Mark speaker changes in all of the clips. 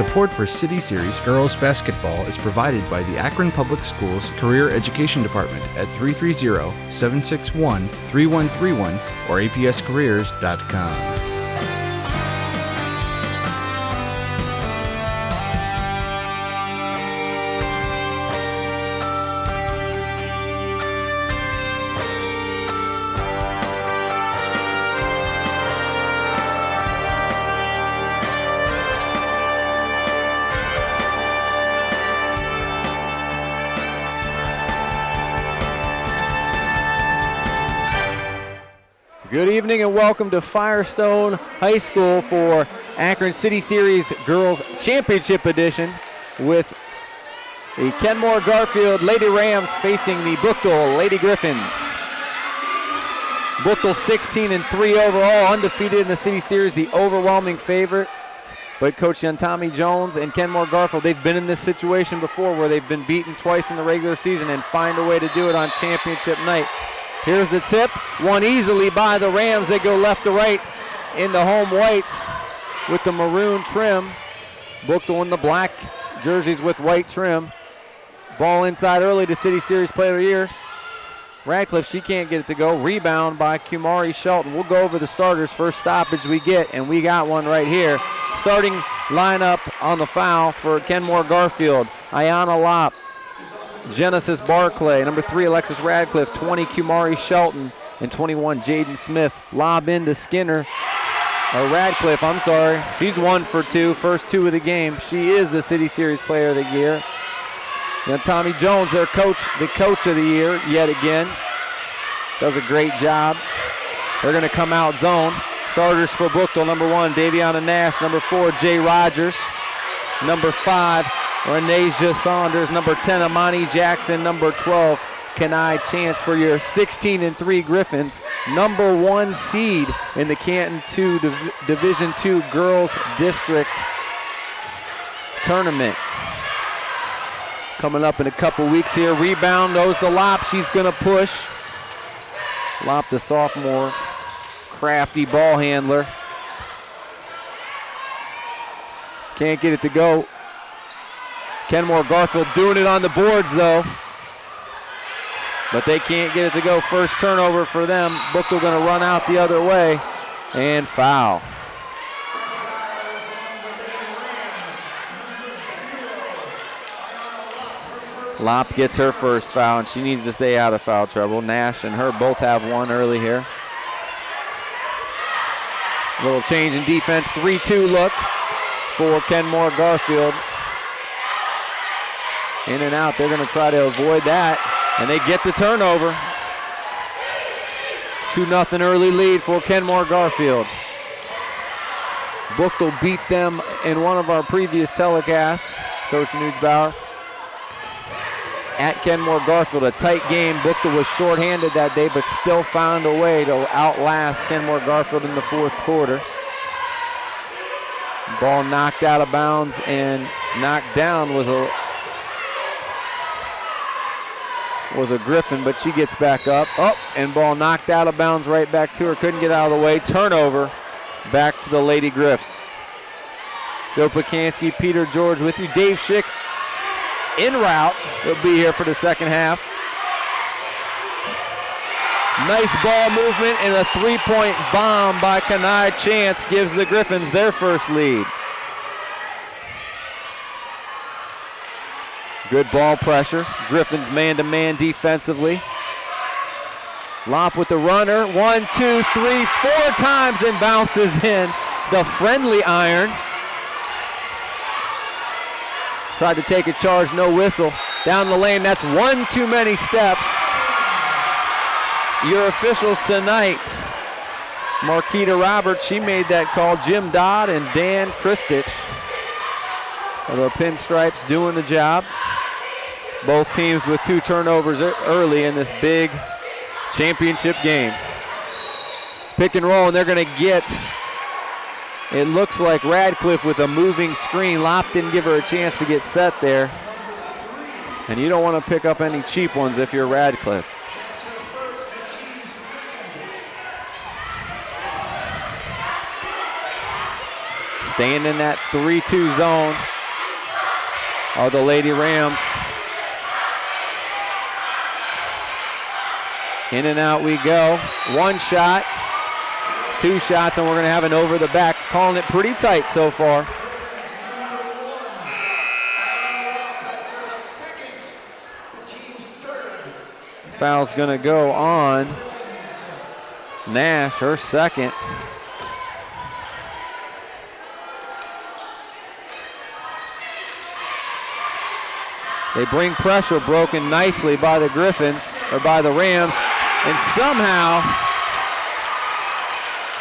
Speaker 1: Support for City Series girls basketball is provided by the Akron Public Schools Career Education Department at 330-761-3131 or apscareers.com.
Speaker 2: Good evening and welcome to Firestone High School for Akron City Series Girls Championship Edition with the Kenmore-Garfield Lady Rams facing the Buchtel Lady Griffins. Buchtel 16-3 overall, undefeated in the City Series, the overwhelming favorite. But Coach Tommy Jones and Kenmore-Garfield, they've been in this situation before where they've been beaten twice in the regular season and find a way to do it on championship night. Here's the tip, won easily by the Rams. They go left to right in the home whites with the maroon trim. Buchtel in the black jerseys with white trim. Ball inside early to City Series Player of the Year. Radcliffe, she can't get it to go. Rebound by Kumari Shelton. We'll go over the starters. First stoppage we get, and we got one right here. Starting lineup on the foul for Kenmore-Garfield. Ayana Lopp, Genesis Barclay, number 3 Alexis Radcliffe, 20 Kumari Shelton, and 21 Jaden Smith. Lob into Skinner, or Radcliffe, I'm sorry. She's 1 for 2, first 2 of the game. She is the City Series Player of the Year. Then Tommy Jones, their coach, the coach of the year yet again. Does a great job. They're going to come out zone. Starters for Buchtel, number 1 Daviana Nash, number 4 Jay Rogers, number 5 Renasia Saunders, number 10 Amani Jackson, number 12 Kenai Chance for your 16-3 Griffins, number 1 seed in the Canton 2 Division II Girls District Tournament. Coming up in a couple weeks here. Rebound goes to Lopp. She's going to push. Lopp, the sophomore, crafty ball handler. Can't get it to go. Kenmore-Garfield doing it on the boards, though. But they can't get it to go. First turnover for them. Buchtel going to run out the other way. And foul. Lopp gets her first foul, and she needs to stay out of foul trouble. Nash and her both have one early here. Little change in defense. 3-2 look for Kenmore-Garfield. In and out, they're going to try to avoid that, and they get the turnover. 2-0 early lead for Kenmore-Garfield. Buchtel beat them in one of our previous telecasts, Coach Nuggebauer. At Kenmore-Garfield, a tight game. Buchtel was shorthanded that day, but still found a way to outlast Kenmore-Garfield in the fourth quarter. Ball knocked out of bounds and knocked down was a Griffin, but she gets back up. And ball knocked out of bounds right back to her. Couldn't get out of the way. Turnover back to the Lady Griffs. Joe Pacansky, Peter George with you. Dave Schick en route. He'll be here for the second half. Nice ball movement and a three-point bomb by Kenai Chance gives the Griffins their first lead. Good ball pressure. Griffins man-to-man defensively. Lopp with the runner. 1, 2, 3, 4 times and bounces in. The friendly iron. Tried to take a charge, no whistle. Down the lane, that's one too many steps. Your officials tonight, Marquita Roberts, she made that call. Jim Dodd and Dan Kristich of the Pinstripes doing the job. Both teams with 2 turnovers early in this big championship game. Pick and roll, and they're going to get, it looks like Radcliffe with a moving screen. Lopp didn't give her a chance to get set there. And you don't want to pick up any cheap ones if you're Radcliffe. Staying in that 3-2 zone are the Lady Rams. In and out we go. One shot, two shots, and we're going to have an over the back. Calling it pretty tight so far. Foul's going to go on Nash, her second. They bring pressure, broken nicely by the Griffins, or by the Rams, and somehow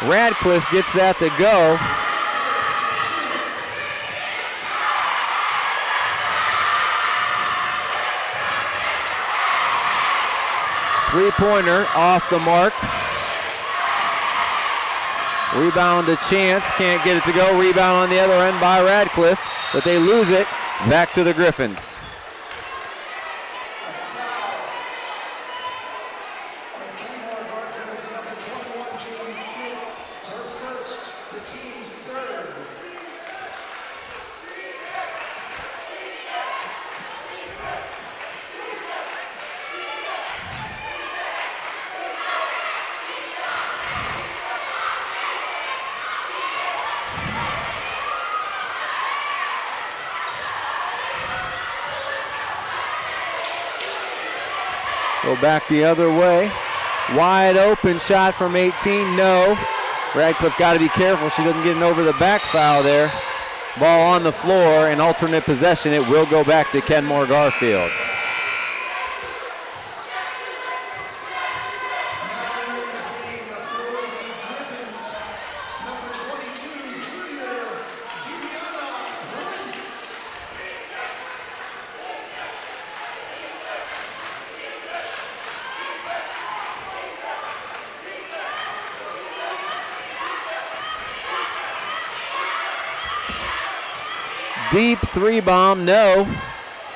Speaker 2: Radcliffe gets that to go. Three-pointer off the mark. Rebound to Chance, can't get it to go. Rebound on the other end by Radcliffe, but they lose it. Back to the Griffins. Go back the other way. Wide open shot from 18, no. Radcliffe got to be careful she doesn't get an over the back foul there. Ball on the floor, an alternate possession. It will go back to Kenmore-Garfield. Deep three bomb, no.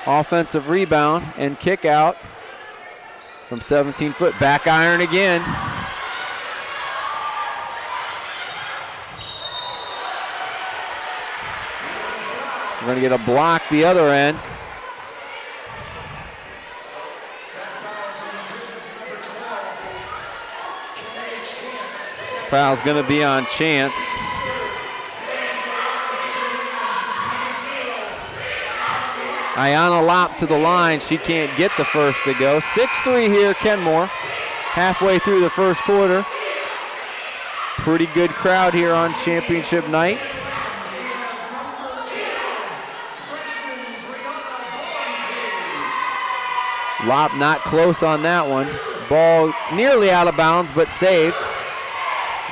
Speaker 2: Offensive rebound and kick out from 17 foot. Back iron again. We're going to get a block the other end. Foul's going to be on Chance. Ayanna Lopp to the line. She can't get the first to go. 6-3 here, Kenmore. Halfway through the first quarter. Pretty good crowd here on championship night. Lopp not close on that one. Ball nearly out of bounds, but saved.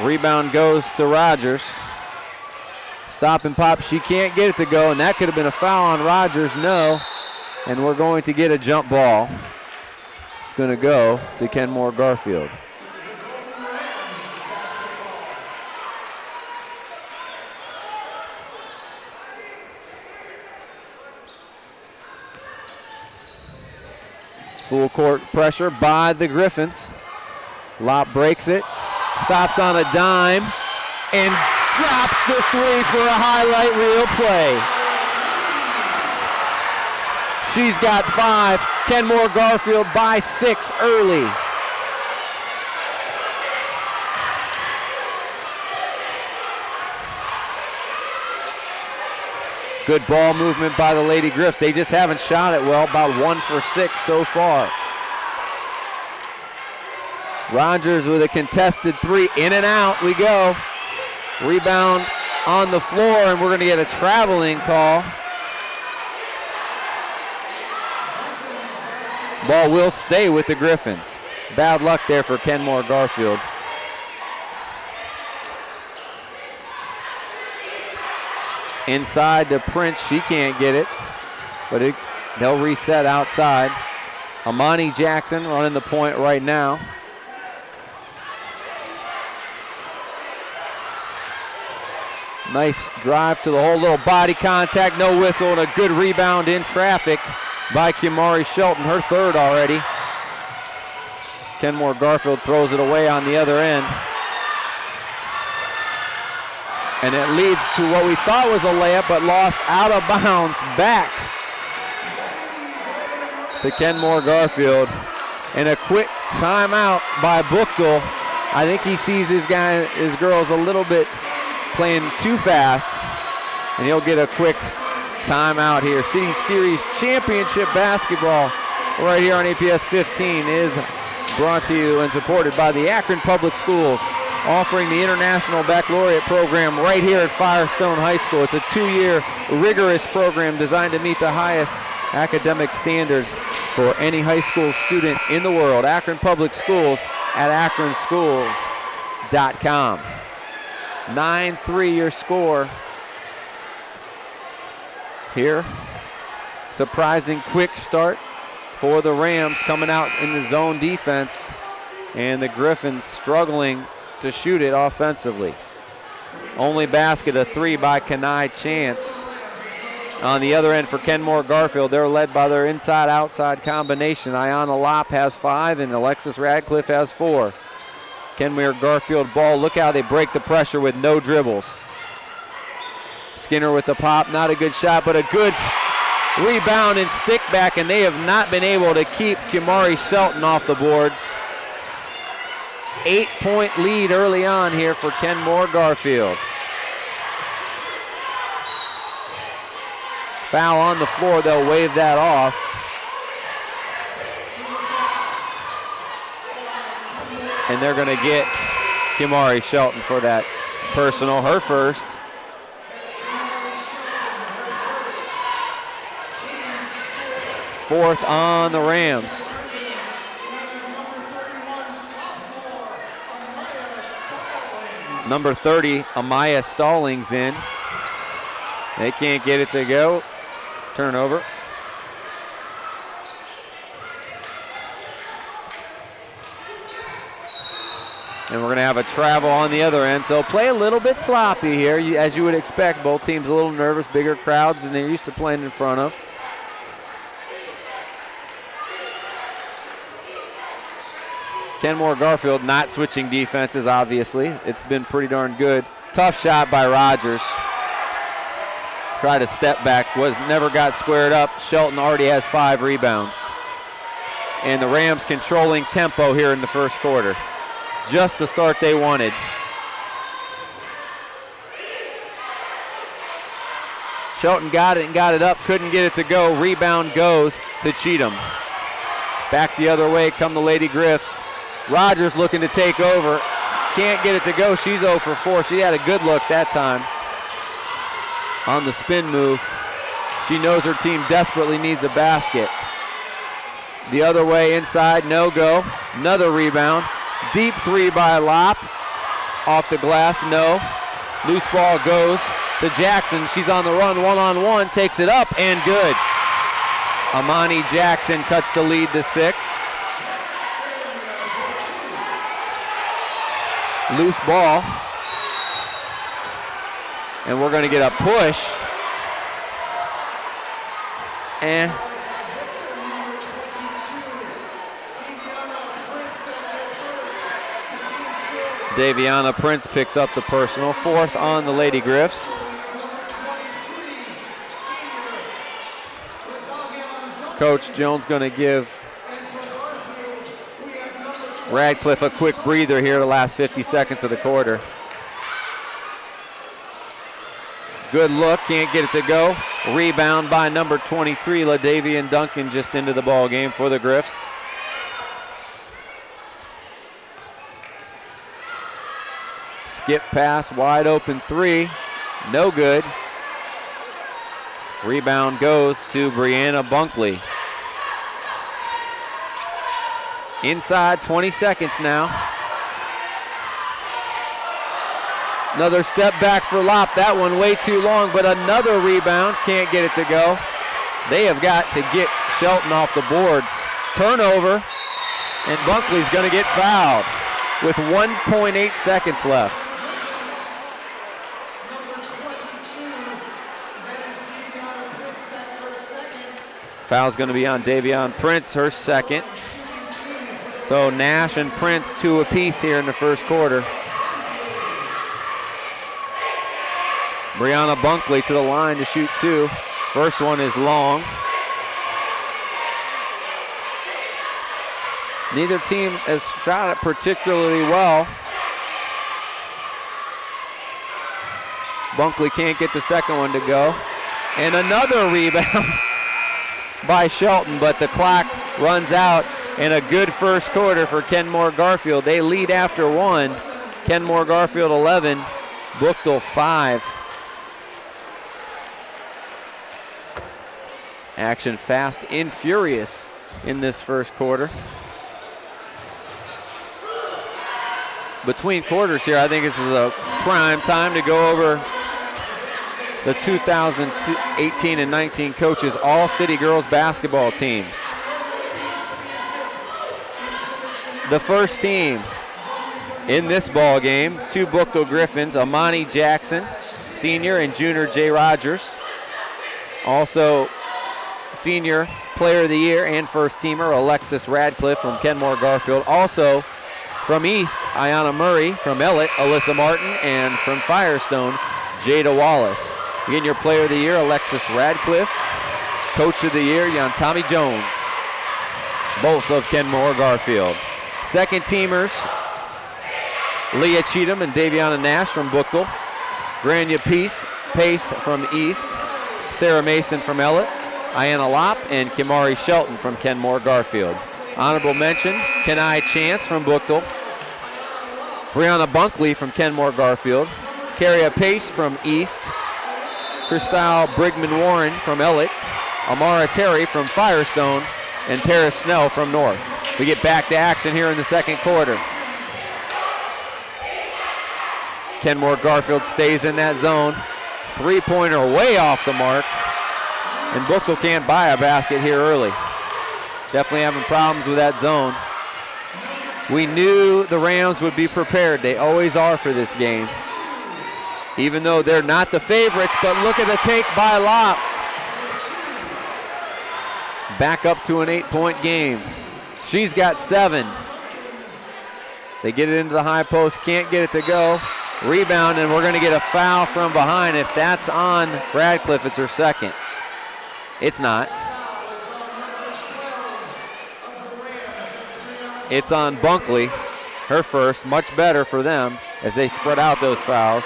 Speaker 2: Rebound goes to Rogers. Stop and pop, she can't get it to go, and that could have been a foul on Rogers, no. And we're going to get a jump ball. It's going to go to Kenmore-Garfield. Full court pressure by the Griffins. Lopp breaks it, stops on a dime, and drops the three for a highlight reel play. She's got 5. Kenmore-Garfield by 6 early. Good ball movement by the Lady Griffs. They just haven't shot it well, about 1 for 6 so far. Rogers with a contested 3, in and out we go. Rebound on the floor, and we're going to get a traveling call. Ball will stay with the Griffins. Bad luck there for Kenmore-Garfield. Inside to Prince, she can't get it, but they'll reset outside. Amani Jackson running the point right now. Nice drive to the hole, little body contact, no whistle, and a good rebound in traffic by Kimari Shelton, her third already. Kenmore-Garfield throws it away on the other end. And it leads to what we thought was a layup, but lost out of bounds back to Kenmore-Garfield. And a quick timeout by Buchtel. I think he sees his girls a little bit playing too fast, and he'll get a quick timeout here. City Series Championship basketball right here on APS 15 is brought to you and supported by the Akron Public Schools, offering the International Baccalaureate program right here at Firestone High School. It's a 2-year rigorous program designed to meet the highest academic standards for any high school student in the world. Akron Public Schools at akronschools.com. 9-3 your score here. Surprising quick start for the Rams coming out in the zone defense, and the Griffins struggling to shoot it offensively. Only basket, a 3 by Kenai Chance. On the other end for Kenmore-Garfield, they're led by their inside-outside combination. Ayanna Lopp has 5 and Alexis Radcliffe has 4. Kenmore-Garfield ball, look how they break the pressure with no dribbles. Skinner with the pop, not a good shot, but a good rebound and stick back, and they have not been able to keep Kimari Shelton off the boards. 8-point lead early on here for Kenmore-Garfield. Foul on the floor, they'll wave that off. And they're gonna get Kimari Shelton for that personal, her first. Fourth on the Rams. Number 30, Amaya Stallings in. They can't get it to go. Turnover. And we're going to have a travel on the other end. So play a little bit sloppy here, as you would expect. Both teams a little nervous, bigger crowds than they're used to playing in front of. Kenmore-Garfield not switching defenses, obviously. It's been pretty darn good. Tough shot by Rogers. Tried to step back, never got squared up. Shelton already has 5 rebounds. And the Rams controlling tempo here in the first quarter. Just the start they wanted. Shelton got it and got it up, couldn't get it to go. Rebound goes to Cheatham. Back the other way come the Lady Griffs. Rogers looking to take over. Can't get it to go. She's 0 for 4. She had a good look that time on the spin move. She knows her team desperately needs a basket. The other way inside, no go. Another rebound. Deep 3 by Lopp. Off the glass, no. Loose ball goes to Jackson. She's on the run, one-on-one, takes it up and good. Amani Jackson cuts the lead to 6. Loose ball. And we're going to get a push. And Daviana Prince picks up the personal. 4th on the Lady Griffs. Coach Jones going to give Radcliffe a quick breather here the last 50 seconds of the quarter. Good look, can't get it to go. Rebound by number 23, LaDavian Duncan, just into the ball game for the Griffs. Skip pass, wide open 3, no good. Rebound goes to Brianna Bunkley. Inside, 20 seconds now. Another step back for Lopp. That one way too long, but another rebound. Can't get it to go. They have got to get Shelton off the boards. Turnover, and Bunkley's going to get fouled with 1.8 seconds left. Foul's going to be on Davion Prince, her second. So Nash and Prince 2 apiece here in the first quarter. Brianna Bunkley to the line to shoot 2. First one is long. Neither team has shot it particularly well. Bunkley can't get the second one to go. And another rebound by Shelton, but the clock runs out, and a good first quarter for Kenmore-Garfield. They lead after 1. Kenmore-Garfield 11, Buchtel 5. Action fast and furious in this first quarter. Between quarters here, I think this is a prime time to go over the 2018 and 19 coaches all-city girls basketball teams. The first team in this ball game, 2 Buchtel Griffins, Amani Jackson, senior, and junior Jay Rogers. Also, senior player of the year and first teamer Alexis Radcliffe from Kenmore-Garfield. Also from East, Ayanna Murray. From Ellett, Alyssa Martin. And from Firestone, Jada Wallace. Again, your player of the year, Alexis Radcliffe. Coach of the year, Yontami Jones. Both of Kenmore-Garfield. Second teamers, Leah Cheatham and Daviana Nash from Buchtel. Grania Pace from East. Sarah Mason from Ellett. Ayanna Lopp and Kimari Shelton from Kenmore-Garfield. Honorable mention, Kenai Chance from Buchtel. Brianna Bunkley from Kenmore-Garfield. Carria Pace from East. Christelle Brigman-Warren from Ellett. Amara Terry from Firestone. And Paris Snell from North. We get back to action here in the second quarter. Kenmore-Garfield stays in that zone. Three-pointer way off the mark. And Buchtel can't buy a basket here early. Definitely having problems with that zone. We knew the Rams would be prepared. They always are for this game. Even though they're not the favorites, but look at the take by Lopp. Back up to an 8-point game. She's got 7. They get it into the high post, can't get it to go. Rebound, and we're going to get a foul from behind. If that's on Radcliffe, it's her second. It's not. It's on Bunkley, her first. Much better for them as they spread out those fouls.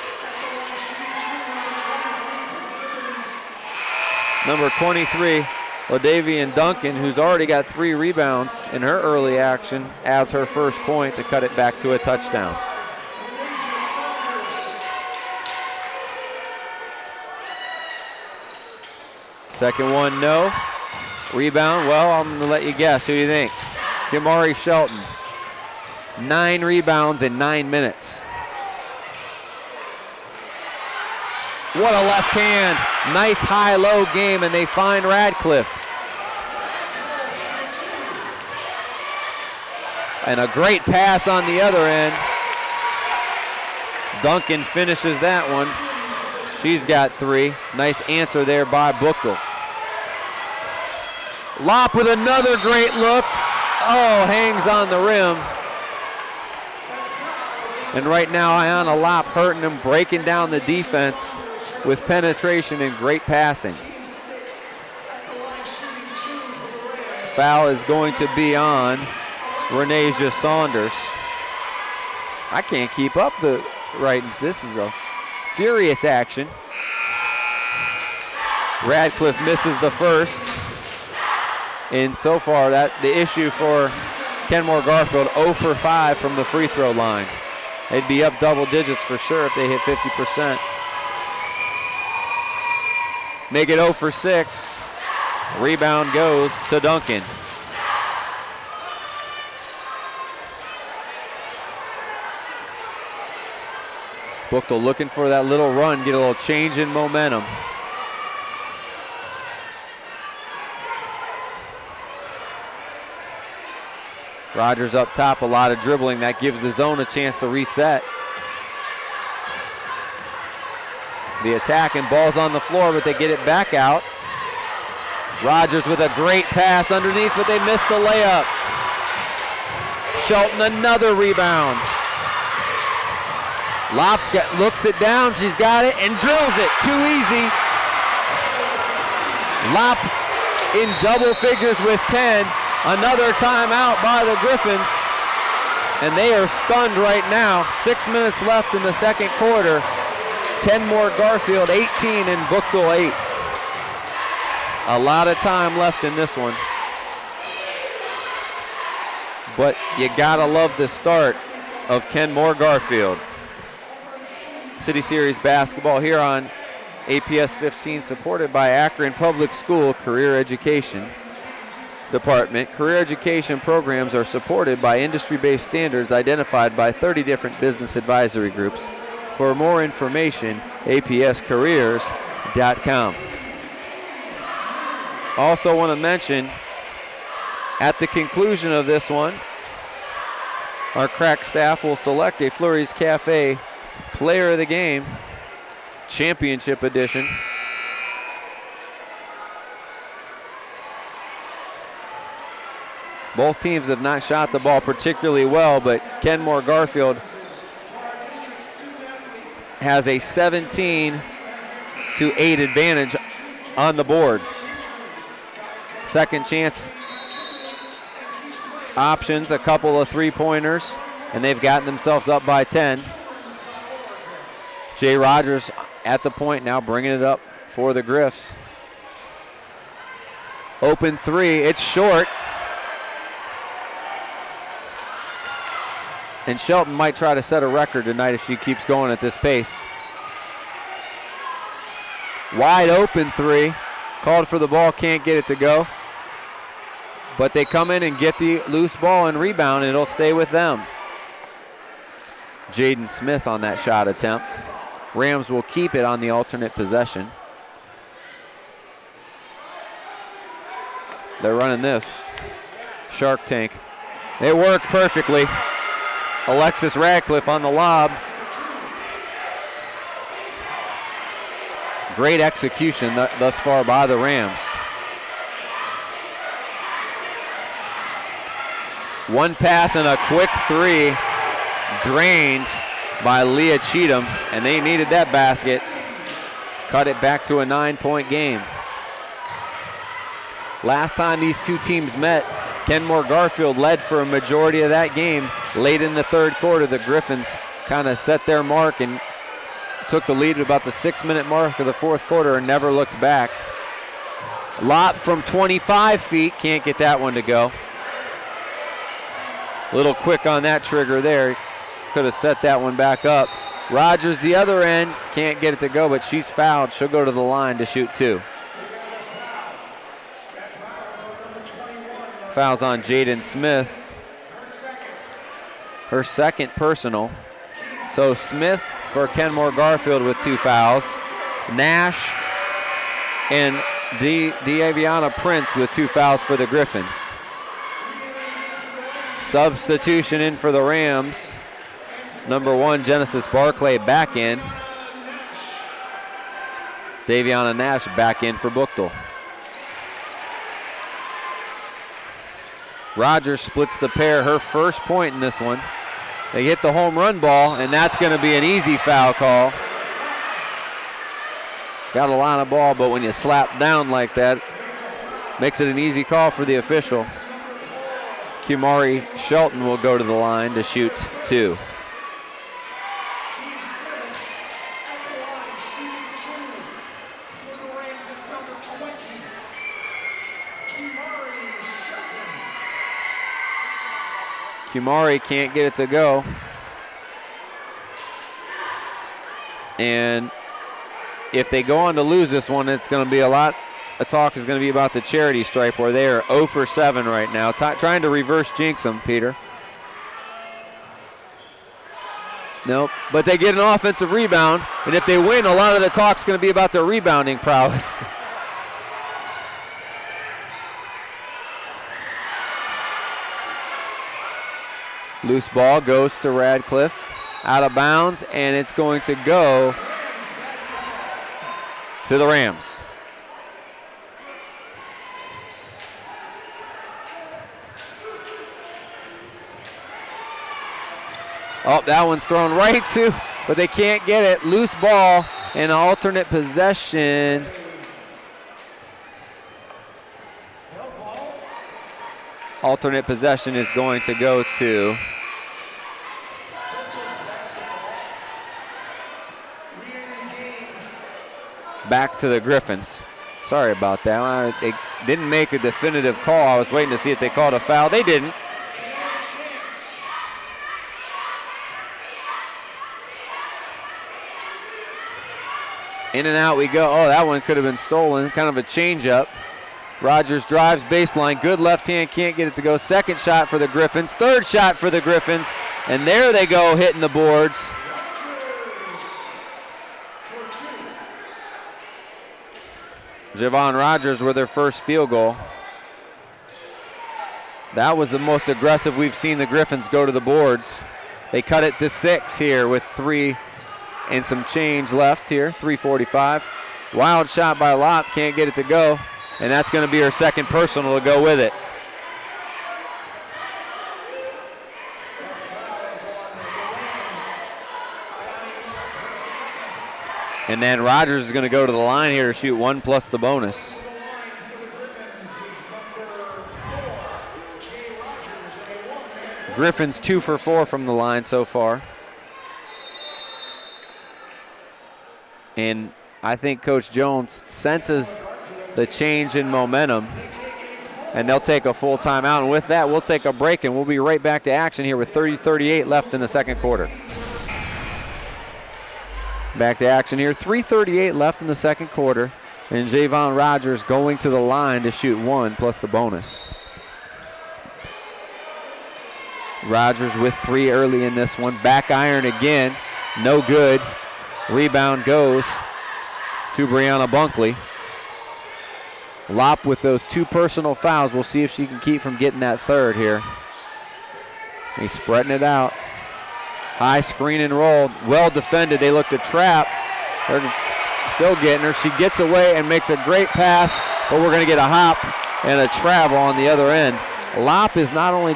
Speaker 2: Number 23, Ladavian Duncan, who's already got 3 rebounds in her early action, adds her first point to cut it back to a touchdown. Second one, no. Rebound, well, I'm going to let you guess. Who do you think? Kimari Shelton. 9 rebounds in 9 minutes. What a left hand. Nice high-low game, and they find Radcliffe. And a great pass on the other end. Duncan finishes that one. She's got 3. Nice answer there by Buchtel. Lopp with another great look. Oh, hangs on the rim. And right now, Ayanna Lopp hurting him, breaking down the defense with penetration and great passing. Foul is going to be on Renasia Saunders. I can't keep up the ratings. This is a furious action. Radcliffe misses the first. And so far, the issue for Kenmore-Garfield, 0 for 5 from the free throw line. They'd be up double digits for sure if they hit 50%. Make it 0 for 6. Rebound goes to Duncan. Buchtel looking for that little run, get a little change in momentum. Rogers up top, a lot of dribbling. That gives the zone a chance to reset. The attack and ball's on the floor, but they get it back out. Rogers with a great pass underneath, but they missed the layup. Shelton another rebound. Looks it down, she's got it, and drills it. Too easy. Lop in double figures with 10. Another timeout by the Griffins. And they are stunned right now. 6 minutes left in the second quarter. Kenmore-Garfield 18 and Buchtel 8. A lot of time left in this one. But you gotta love the start of Kenmore-Garfield. City Series basketball here on APS 15, supported by Akron Public School Career Education Department. Career education programs are supported by industry-based standards identified by 30 different business advisory groups. For more information, apscareers.com. Also want to mention, at the conclusion of this one, our crack staff will select a Flurry's Cafe Player of the Game, Championship Edition. Both teams have not shot the ball particularly well, but Kenmore-Garfield has a 17-8 advantage on the boards. Second chance options, a couple of three-pointers, and they've gotten themselves up by 10. Jay Rogers at the point now, bringing it up for the Griffs. Open three, it's short. And Shelton might try to set a record tonight if she keeps going at this pace. Wide open three, called for the ball, can't get it to go. But they come in and get the loose ball and rebound, and it'll stay with them. Jaden Smith on that shot attempt. Rams will keep it on the alternate possession. They're running this. Shark Tank. It worked perfectly. Alexis Radcliffe on the lob. Great execution thus far by the Rams. One pass and a quick three, drained by Leah Cheatham, and they needed that basket. Cut it back to a 9-point game. Last time these two teams met, Kenmore-Garfield led for a majority of that game. Late in the third quarter, the Griffins kind of set their mark and took the lead at about the 6-minute mark of the fourth quarter and never looked back. Lot from 25 feet, can't get that one to go. A little quick on that trigger there. Could have set that one back up. Rogers the other end, can't get it to go, but she's fouled. She'll go to the line to shoot two. Fouls on Jaden Smith. Her second personal. So Smith for Kenmore-Garfield with two fouls. Nash and D'Aviana Prince with two fouls for the Griffins. Substitution in for the Rams. Number 1, Genesis Barclay back in. Daviana Nash back in for Buchtel. Rogers splits the pair, her first point in this one. They hit the home run ball, and that's going to be an easy foul call. Got a line of ball, but when you slap down like that, makes it an easy call for the official. Kumari Shelton will go to the line to shoot two. Kumari can't get it to go. And if they go on to lose this one, it's going to be a talk is going to be about the charity stripe, where they are 0 for 7 right now, trying to reverse jinx them, Peter. Nope, but they get an offensive rebound, and if they win, a lot of the talk's going to be about their rebounding prowess. Loose ball goes to Radcliffe, out of bounds, and it's going to go to the Rams. Oh, that one's thrown right to but they can't get it. Loose ball and alternate possession. Alternate possession is going to go to back to the Griffins. Sorry about that. They didn't make a definitive call. I was waiting to see if they called a foul. They didn't. In and out we go. Oh, that one could have been stolen. Kind of a change-up. Rogers drives baseline. Good left hand. Can't get it to go. Second shot for the Griffins. Third shot for the Griffins. And there they go, hitting the boards. Javon Rogers with their first field goal. That was the most aggressive we've seen the Griffins go to the boards. They cut it to 6 here with 3 and some change left here, 3:45. Wild shot by Lopp, can't get it to go, and that's going to be her second personal to go with it. And then Rogers is going to go to the line here to shoot 1 plus the bonus. Griffins 2 for 4 from the line so far. And I think Coach Jones senses the change in momentum, and they'll take a full timeout. And with that, we'll take a break, and we'll be right back to action here with 30:38 left in the second quarter. Back to action here, 3:38 left in the second quarter, and Javon Rogers going to the line to shoot 1 plus the bonus. Rogers with 3 early in this one. Back iron again, no good. Rebound goes to Brianna Bunkley. Lopp with those 2 personal fouls. We'll see if she can keep from getting that third here. He's spreading it out. High screen and roll. Well defended. They look to trap. They're still getting her. She gets away and makes a great pass, but we're going to get a hop and a travel on the other end. Lopp is not only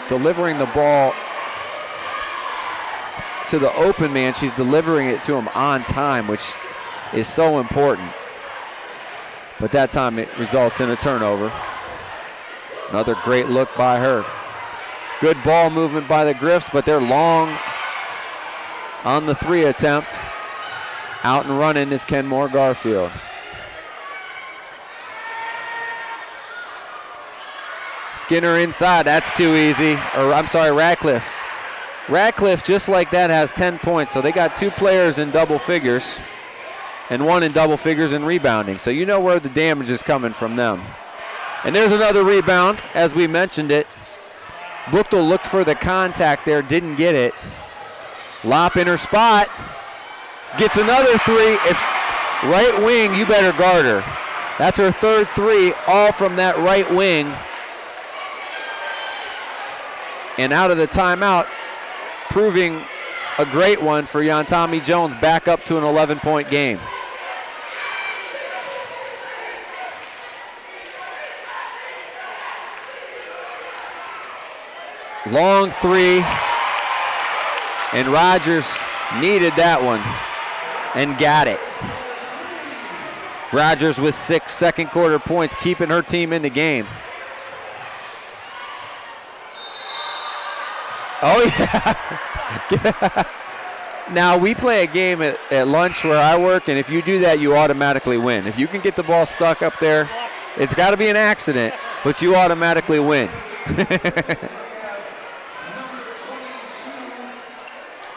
Speaker 2: delivering the ball to the open man, she's delivering it to him on time, which is so important. But that time it results in a turnover. Another great look by her. Good ball movement by the Griffs, but they're long on the 3 attempt. Out and running is Kenmore-Garfield. Skinner inside, that's too easy. Radcliffe. Radcliffe, just like that, has 10 points. So they got 2 players in double figures and 1 in double figures in rebounding. So you know where the damage is coming from them. And there's another rebound, as we mentioned it. Buchtel looked for the contact there, didn't get it. Lopp in her spot. Gets another 3. If right wing, you better guard her. That's her third 3, all from that right wing. And out of the timeout, proving a great one for Yontami Jones, back up to an 11-point game. Long 3, and Rogers needed that one and got it. Rogers with 6 second quarter points, keeping her team in the game. Oh, yeah. Now, we play a game at lunch where I work, and if you do that, you automatically win. If you can get the ball stuck up there, it's got to be an accident, but you automatically win.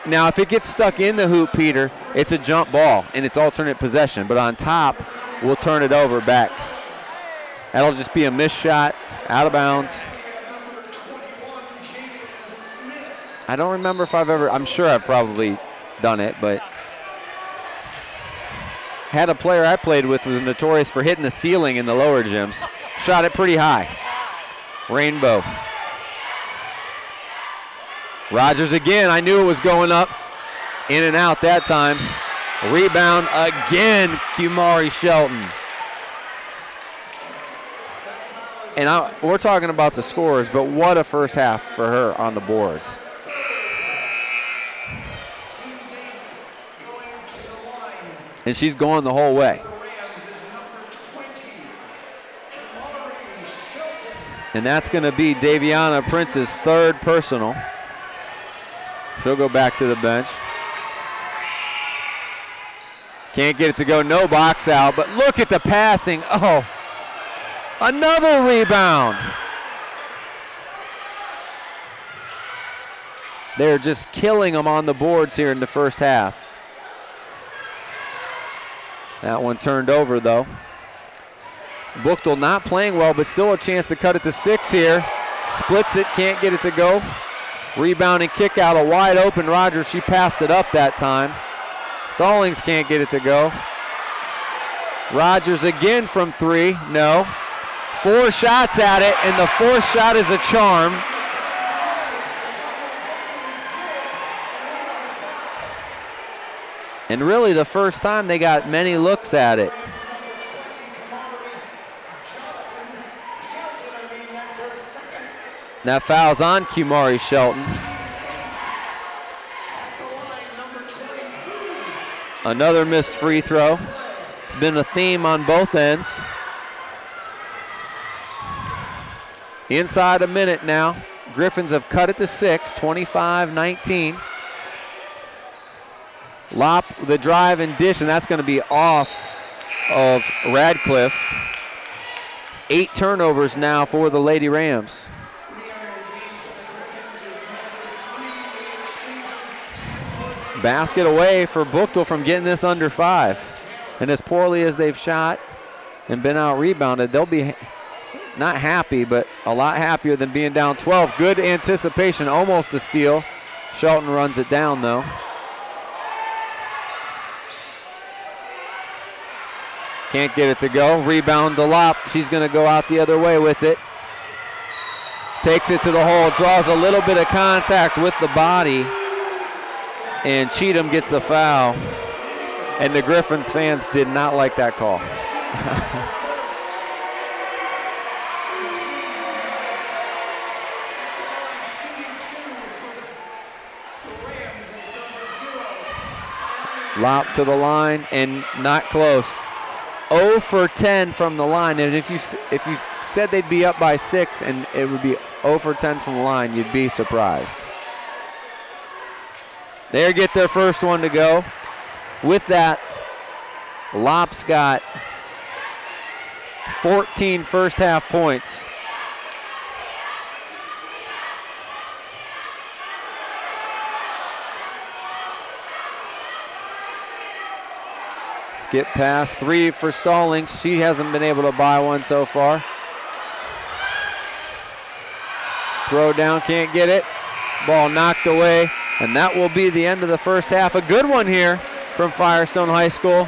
Speaker 2: Now, if it gets stuck in the hoop, Peter, it's a jump ball, and it's alternate possession. But on top, we'll turn it over back. That'll just be a missed shot, out of bounds. I don't remember if I'm sure I've probably done it, but had a player I played with who was notorious for hitting the ceiling in the lower gyms. Shot it pretty high. Rainbow. Rogers again, I knew it was going up. In and out that time. Rebound again, Kumari Shelton. And we're talking about the scores, but what a first half for her on the boards. and she's going the whole way. And that's going to be Daviana Prince's third personal. She'll go back to the bench. Can't get it to go, no box out, but look at the passing. Oh, another rebound. They're just killing them on the boards here in the first half. That one turned over though. Buchtel not playing well, but still a chance to cut it to 6 here. Splits it, can't get it to go. Rebound and kick out, a wide open Rogers. She passed it up that time. Stallings can't get it to go. Rogers again from 3, no. 4 shots at it, and the 4th shot is a charm. And really the first time they got many looks at it. That foul's on Kumari Shelton. Another missed free throw. It's been a theme on both ends. Inside a minute now. Griffins have cut it to 6, 25-19. Lop the drive and dish, and that's going to be off of Radcliffe. 8 turnovers now for the Lady Rams. Basket away for Buchtel from getting this under 5. And as poorly as they've shot and been out-rebounded, they'll be not happy, but a lot happier than being down 12. Good anticipation, almost a steal. Shelton runs it down, though. Can't get it to go. Rebound to Lop. She's going to go out the other way with it. Takes it to the hole, draws a little bit of contact with the body, and Cheatham gets the foul. And the Griffins fans did not like that call. Lop to the line and not close. 0 for 10 from the line, and if you said they'd be up by 6 and it would be 0 for 10 from the line, you'd be surprised. They get their first one to go. With that, Lop's got 14 first half points. Skip pass, 3 for Stallings. She hasn't been able to buy one so far. Throw down, can't get it. Ball knocked away, and that will be the end of the first half. A good one here from Firestone High School,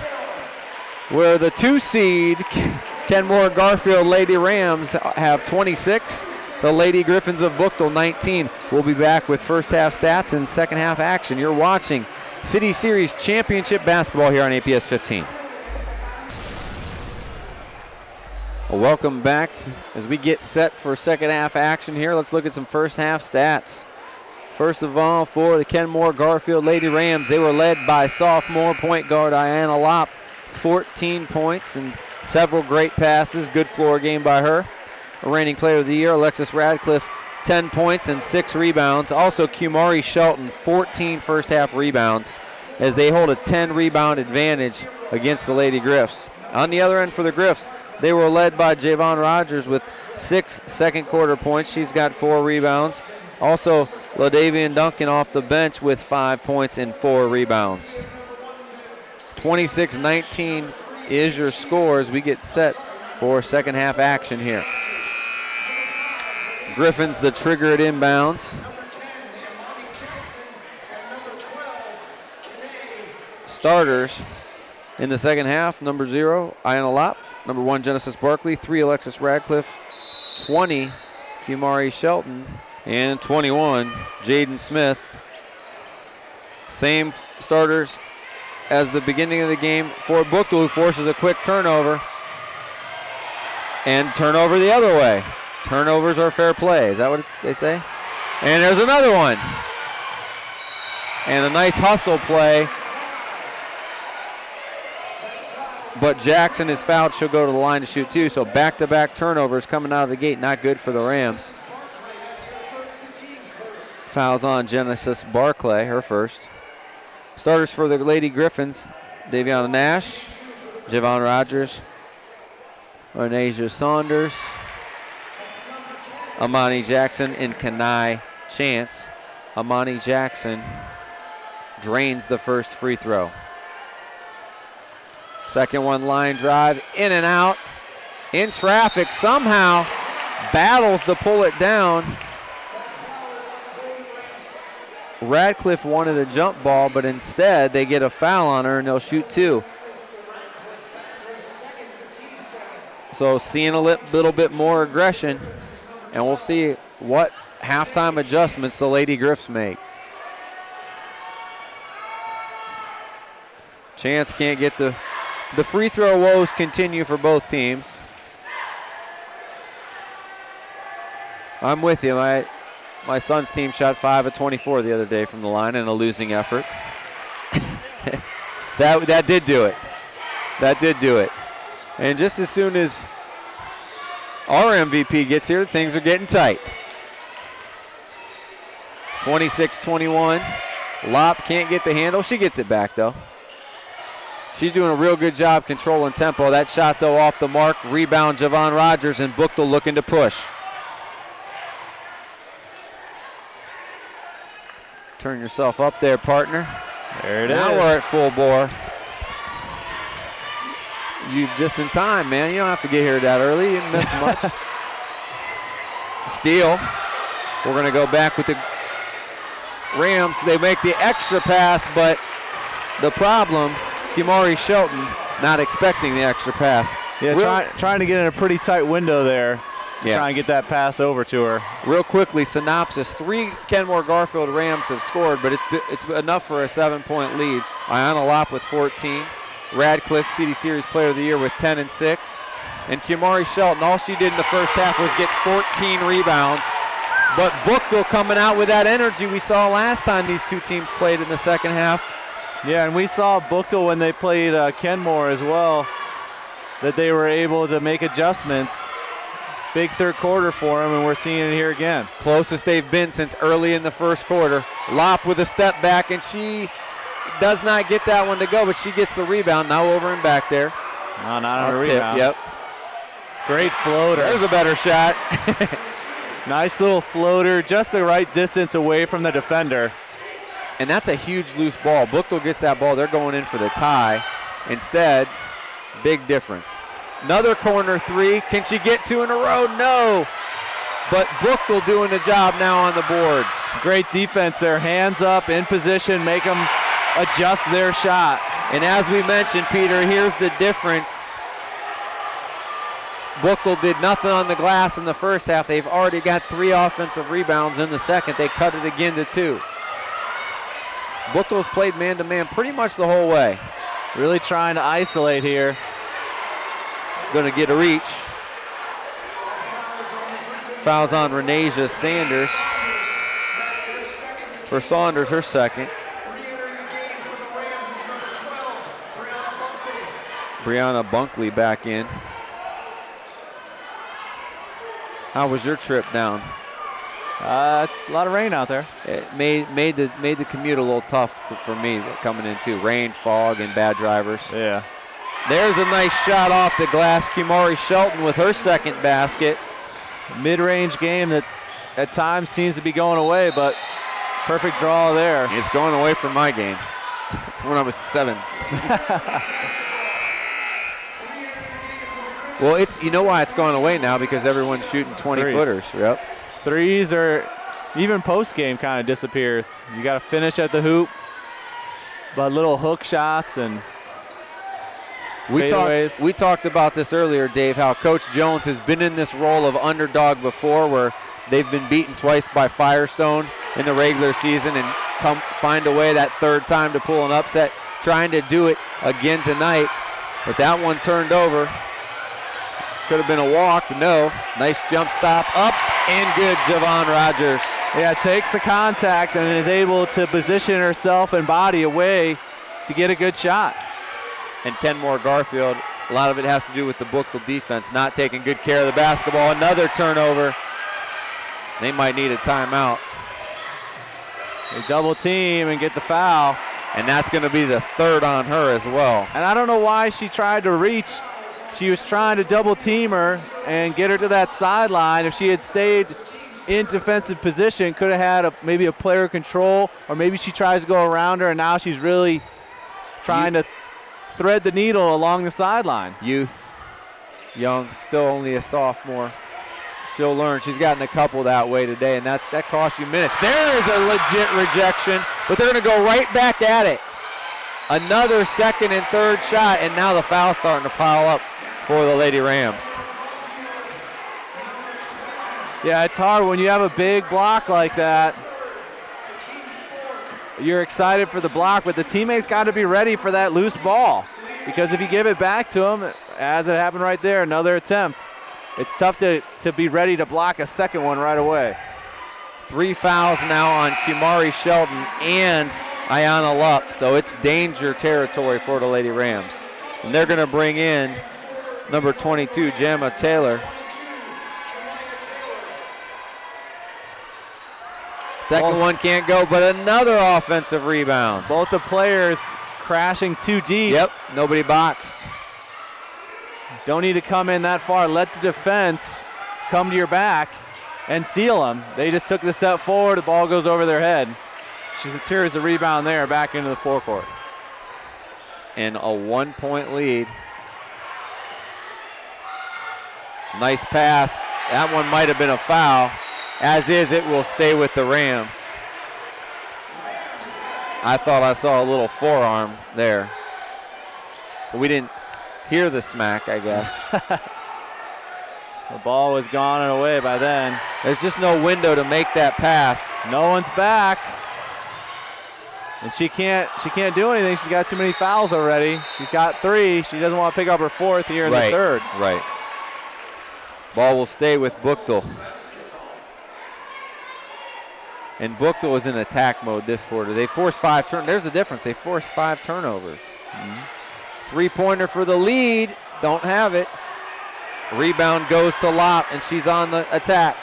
Speaker 2: where the 2 seed Kenmore-Garfield Lady Rams have 26. The Lady Griffins of Buchtel 19. We'll be back with first half stats and second half action. You're watching City Series Championship Basketball here on APS 15. Well, welcome back as we get set for second half action here. Let's look at some first half stats. First of all, for the Kenmore-Garfield Lady Rams, they were led by sophomore point guard Ayanna Lop, 14 points and several great passes. Good floor game by her. Reigning player of the year, Alexis Radcliffe, 10 points and 6 rebounds. Also, Kumari Shelton, 14 first half rebounds as they hold a 10 rebound advantage against the Lady Griffs. On the other end for the Griffs, they were led by Javon Rogers with 6 second quarter points. She's got 4 rebounds. Also, LaDavian Duncan off the bench with 5 points and 4 rebounds. 26-19 is your score as we get set for second half action here. Griffins the trigger at inbounds. Starters in the second half, number 0, Ayanna Lop. Number 1, Genesis Barkley. 3, Alexis Radcliffe. 20, Kumari Shelton. And 21, Jaden Smith. Same starters as the beginning of the game for Buchtel, who forces a quick turnover. And turnover the other way. Turnovers are fair play. Is that what they say? And there's another one. And a nice hustle play but Jackson is fouled. She'll go to the line to shoot 2. So back-to-back turnovers coming out of the gate. Not good for the Rams. Fouls on Genesis Barclay, her first. Starters for the Lady Griffins, Daviana Nash, Javon Rogers, Renasia Saunders, Amani Jackson, and Kanai Chance. Amani Jackson drains the first free throw. Second one, line drive, in and out, in traffic, somehow battles to pull it down. Radcliffe wanted a jump ball, but instead they get a foul on her and they'll shoot 2. So seeing a little bit more aggression, and we'll see what halftime adjustments the Lady Griffs make. Chance can't get the free throw woes continue for both teams. I'm with you. My son's team shot 5 of 24 the other day from the line in a losing effort. that did do it. That did do it. And just as soon as our MVP gets here, things are getting tight. 26-21. Lop can't get the handle. She gets it back, though. She's doing a real good job controlling tempo. That shot, though, off the mark. Rebound, Javon Rogers, and Buchtel looking to push. Turn yourself up there, partner.
Speaker 3: There it is.
Speaker 2: Now we're at full bore. You just in time, man. You don't have to get here that early. You didn't miss much. Steal. We're going to go back with the Rams. They make the extra pass, but the problem, Kimari Shelton not expecting the extra pass.
Speaker 3: Yeah, trying to get in a pretty tight window there.
Speaker 2: Yeah.
Speaker 3: Try and get that pass over to her.
Speaker 2: Real quickly, synopsis. 3 Kenmore-Garfield Rams have scored, but it's enough for a 7-point lead. Ayanna Lop with 14. Radcliffe, CD Series Player of the Year with 10 and 6. And Kimari Shelton, all she did in the first half was get 14 rebounds. But Buchtel coming out with that energy we saw last time these two teams played in the second half.
Speaker 3: Yeah, and we saw Buchtel when they played Kenmore as well, that they were able to make adjustments. Big third quarter for them, and we're seeing it here again.
Speaker 2: Closest they've been since early in the first quarter. Lop with a step back, and she does not get that one to go, but she gets the rebound. Now over and back there.
Speaker 3: No, not on a rebound.
Speaker 2: Yep.
Speaker 3: Great floater.
Speaker 2: There's a better shot.
Speaker 3: Nice little floater, just the right distance away from the defender.
Speaker 2: And that's a huge loose ball. Buchtel gets that ball. They're going in for the tie. Instead, big difference. Another corner 3. Can she get 2 in a row? No. But Buchtel doing the job now on the boards.
Speaker 3: Great defense there. Hands up, in position, make them adjust their shot.
Speaker 2: And as we mentioned, Peter, here's the difference. Buchtel did nothing on the glass in the first half. They've already got 3 offensive rebounds in the second. They cut it again to 2. Buchtel's played man-to-man pretty much the whole way.
Speaker 3: Really trying to isolate here.
Speaker 2: Going to get a reach. Fouls on Renasia Sanders. For Saunders, her second. Brianna Bunkley back in. How was your trip down?
Speaker 3: It's a lot of rain out there.
Speaker 2: It made the commute a little tough for me coming in too. Rain, fog, and bad drivers.
Speaker 3: Yeah.
Speaker 2: There's a nice shot off the glass. Kimari Shelton with her second basket.
Speaker 3: Mid-range game that at times seems to be going away, but perfect draw there.
Speaker 2: It's going away from my game when I was 7. Well, you know why it's going away now, because everyone's shooting 20-footers. Yep.
Speaker 3: Threes are even post-game kind of disappears. You got to finish at the hoop, but little hook shots and fadeaways.
Speaker 2: We talked about this earlier, Dave, how Coach Jones has been in this role of underdog before, where they've been beaten twice by Firestone in the regular season and find a way that third time to pull an upset, trying to do it again tonight. But that one turned over. Could have been a walk. No. Nice jump stop. Up and good, Javon Rogers.
Speaker 3: Yeah, takes the contact and is able to position herself and body away to get a good shot.
Speaker 2: and Kenmore-Garfield. A lot of it has to do with the Buchtel defense, not taking good care of the basketball. Another turnover. They might need a timeout.
Speaker 3: They double team and get the foul.
Speaker 2: And that's going to be the third on her as well.
Speaker 3: And I don't know why she tried to reach. She was trying to double team her and get her to that sideline. If she had stayed in defensive position, could have had maybe a player control, or maybe she tries to go around her and now she's really trying to thread the needle along the sideline.
Speaker 2: Youth, young, still only a sophomore. She'll learn. She's gotten a couple that way today, and that costs you minutes. There is a legit rejection, but they're going to go right back at it. Another second and third shot, and now the foul's starting to pile up for the Lady Rams.
Speaker 3: Yeah, it's hard when you have a big block like that. You're excited for the block, but the teammates got to be ready for that loose ball, because if you give it back to them, as it happened right there, another attempt, it's tough to be ready to block a second one right away.
Speaker 2: 3 fouls now on Kumari Shelton and Ayanna Lupp, so it's danger territory for the Lady Rams. And they're going to bring in number 22, Jamma Taylor. Second one can't go, but another offensive rebound.
Speaker 3: Both the players crashing too deep.
Speaker 2: Yep, nobody boxed.
Speaker 3: Don't need to come in that far. Let the defense come to your back and seal them. They just took the step forward. The ball goes over their head. She secures the rebound there, back into the forecourt.
Speaker 2: And a 1-point lead. Nice pass. That one might have been a foul. As is, it will stay with the Rams. I thought I saw a little forearm there. But we didn't hear the smack, I guess.
Speaker 3: The ball was gone and away by then.
Speaker 2: There's just no window to make that pass.
Speaker 3: No one's back. And she can't do anything. She's got too many fouls already. She's got 3. She doesn't want to pick up her 4th here in the third.
Speaker 2: Right. Ball will stay with Buchtel. And Buchtel is in attack mode this quarter. They forced 5 turnovers. There's a difference. They forced 5 turnovers. Three-pointer for the lead. Don't have it. Rebound goes to Lopp, and she's on the attack.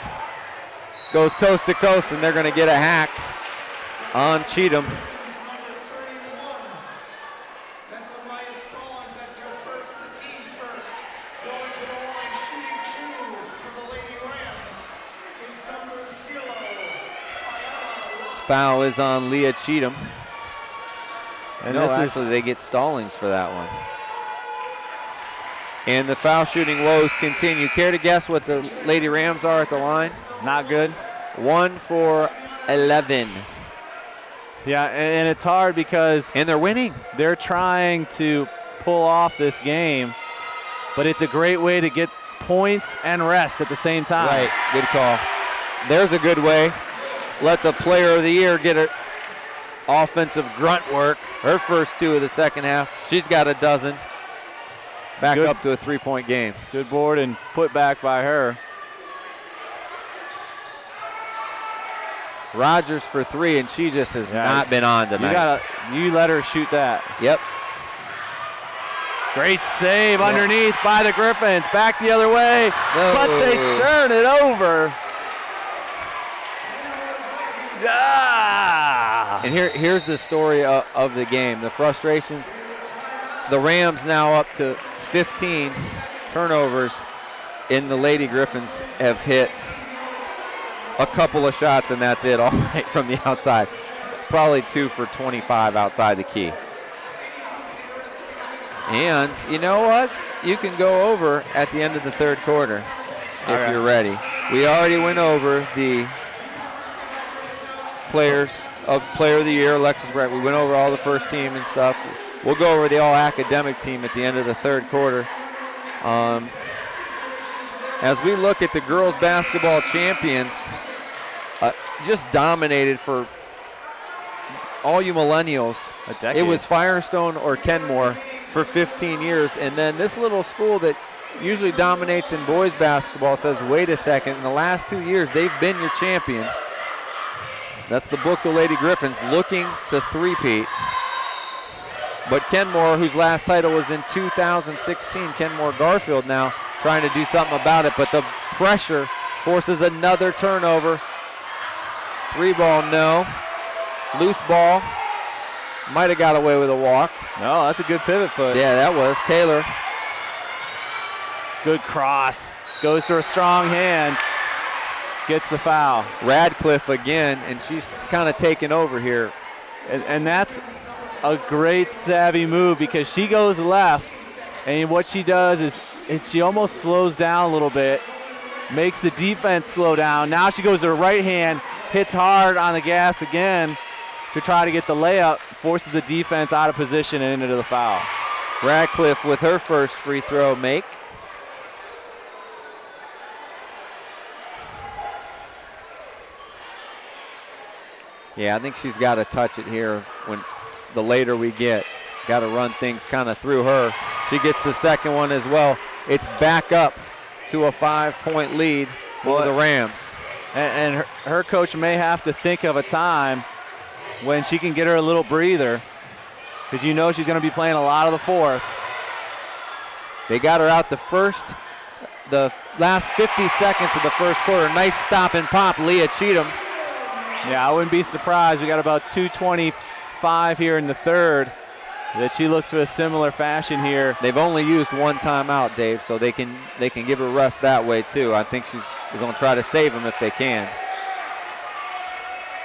Speaker 2: Goes coast to coast, and they're going to get a hack on Cheatham. Foul is on Leah Cheatham. And actually they get Stallings for that one. And the foul shooting woes continue. Care to guess what the Lady Rams are at the line?
Speaker 3: Not good.
Speaker 2: 1 for 11.
Speaker 3: Yeah, and it's hard because...
Speaker 2: And they're winning.
Speaker 3: They're trying to pull off this game, but it's a great way to get points and rest at the same time.
Speaker 2: Right, good call. There's a good way. Let the player of the year get her offensive grunt work. Her first 2 of the second half. She's got a dozen. Back up to a 3-point game.
Speaker 3: Good board and put back by her.
Speaker 2: Rogers for 3, and she just has not been on tonight.
Speaker 3: You let her shoot that.
Speaker 2: Yep.
Speaker 3: Great save underneath by the Griffins. Back the other way, but they turn it over.
Speaker 2: And here's the story of the game. The frustrations. The Rams now up to 15 turnovers, and the Lady Griffins have hit a couple of shots, and that's it all night from the outside. Probably 2 for 25 outside the key. And you know what? You can go over at the end of the third quarter if you're ready. We already went over the Player of the Year, Alexis Brett. We went over all the first team and stuff. We'll go over the all-academic team at the end of the third quarter. As we look at the girls basketball champions, just dominated for all you millennials.
Speaker 3: A decade.
Speaker 2: It was Firestone or Kenmore for 15 years, and then this little school that usually dominates in boys basketball says, wait a second, in the last 2 years, they've been your champion. That's the Buchtel Lady Griffins looking to three-peat. But Kenmore, whose last title was in 2016, Kenmore-Garfield now trying to do something about it, but the pressure forces another turnover. 3-ball, no. Loose ball. Might have got away with a walk.
Speaker 3: No, that's a good pivot foot.
Speaker 2: Yeah, that was. Taylor.
Speaker 3: Good cross. Goes to a strong hand. Gets the foul.
Speaker 2: Radcliffe again, and she's kind of taking over here.
Speaker 3: And that's a great savvy move because she goes left, and what she does is she almost slows down a little bit, makes the defense slow down. Now she goes to her right hand, hits hard on the gas again to try to get the layup, forces the defense out of position and into the foul.
Speaker 2: Radcliffe with her first free throw make. Yeah, I think she's got to touch it here when the later we get. Got to run things kind of through her. She gets the second one as well. It's back up to a 5-point lead for the Rams.
Speaker 3: And her coach may have to think of a time when she can get her a little breather because you know she's going to be playing a lot of the fourth.
Speaker 2: They got her out the last 50 seconds of the first quarter. Nice stop and pop, Leah Cheatham.
Speaker 3: Yeah, I wouldn't be surprised. We got about 2:25 here in the third that she looks for a similar fashion here.
Speaker 2: They've only used one timeout, Dave, so they can give her rest that way too. I think they're going to try to save them if they can.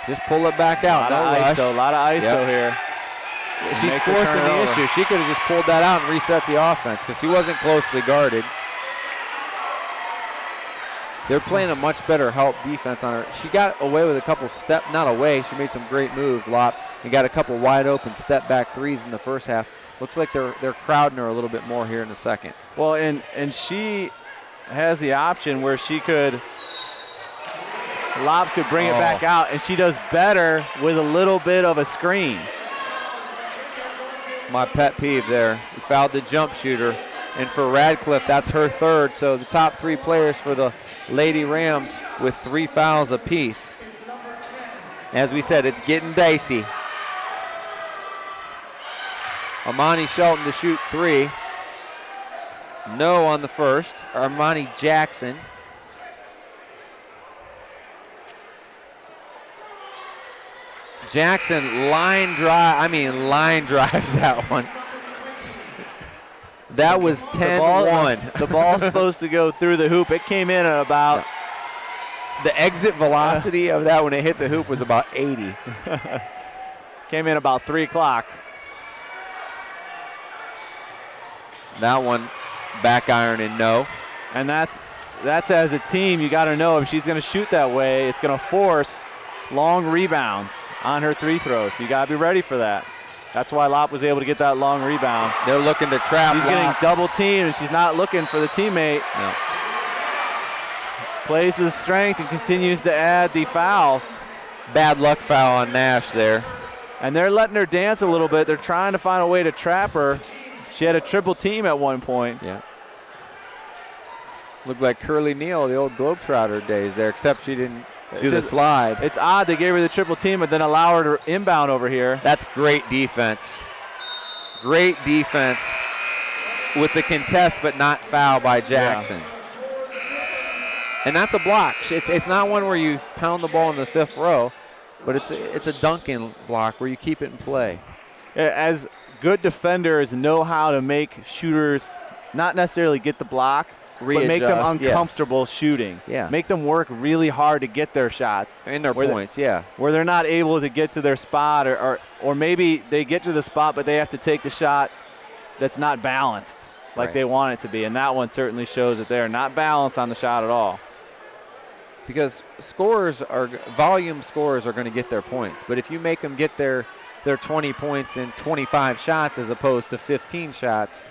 Speaker 2: Just pull it back out.
Speaker 3: A lot of ISO here.
Speaker 2: She's forcing the issue. She could have just pulled that out and reset the offense because she wasn't closely guarded. They're playing a much better help defense on her. She got away with a couple not away. She made some great moves, Lop, and got a couple wide open step back threes in the first half. Looks like they're crowding her a little bit more here in the second.
Speaker 3: Well, and she has the option where Lop could bring it back out, and she does better with a little bit of a screen.
Speaker 2: My pet peeve there. We fouled the jump shooter. And for Radcliffe, that's her third. So the top three players for the Lady Rams with 3 fouls apiece. As we said, it's getting dicey. Amani Shelton to shoot 3. No on the first. Armani Jackson. Jackson line drives that one. That was 10-1.
Speaker 3: The ball's supposed to go through the hoop. It came in at about...
Speaker 2: The exit velocity of that when it hit the hoop was about 80.
Speaker 3: Came in about 3 o'clock.
Speaker 2: That one back iron and no.
Speaker 3: And that's as a team, you got to know if she's going to shoot that way, it's going to force long rebounds on her free throws. So you got to be ready for that. That's why Lop was able to get that long rebound.
Speaker 2: They're looking to trap.
Speaker 3: She's getting double teamed, and she's not looking for the teammate.
Speaker 2: No.
Speaker 3: Plays to the strength and continues to add the fouls.
Speaker 2: Bad luck foul on Nash there.
Speaker 3: And they're letting her dance a little bit. They're trying to find a way to trap her. She had a triple team at one point.
Speaker 2: Yeah. Looked like Curly Neal, the old Globetrotter days there, except she didn't do the slide.
Speaker 3: It's odd they gave her the triple team but then allow her to inbound over here.
Speaker 2: That's great defense. Great defense with the contest but not foul by Jackson. Yeah. And that's a block. It's not one where you pound the ball in the 5th row, but it's a dunking block where you keep it in play.
Speaker 3: As good defenders know how to make shooters not necessarily get the block, but make them uncomfortable shooting.
Speaker 2: Yeah.
Speaker 3: Make them work really hard to get their shots.
Speaker 2: And their points,
Speaker 3: Where they're not able to get to their spot or maybe they get to the spot but they have to take the shot that's not balanced like they want it to be. And that one certainly shows that they're not balanced on the shot at all.
Speaker 2: Because volume scorers are going to get their points. But if you make them get their 20 points in 25 shots as opposed to 15 shots,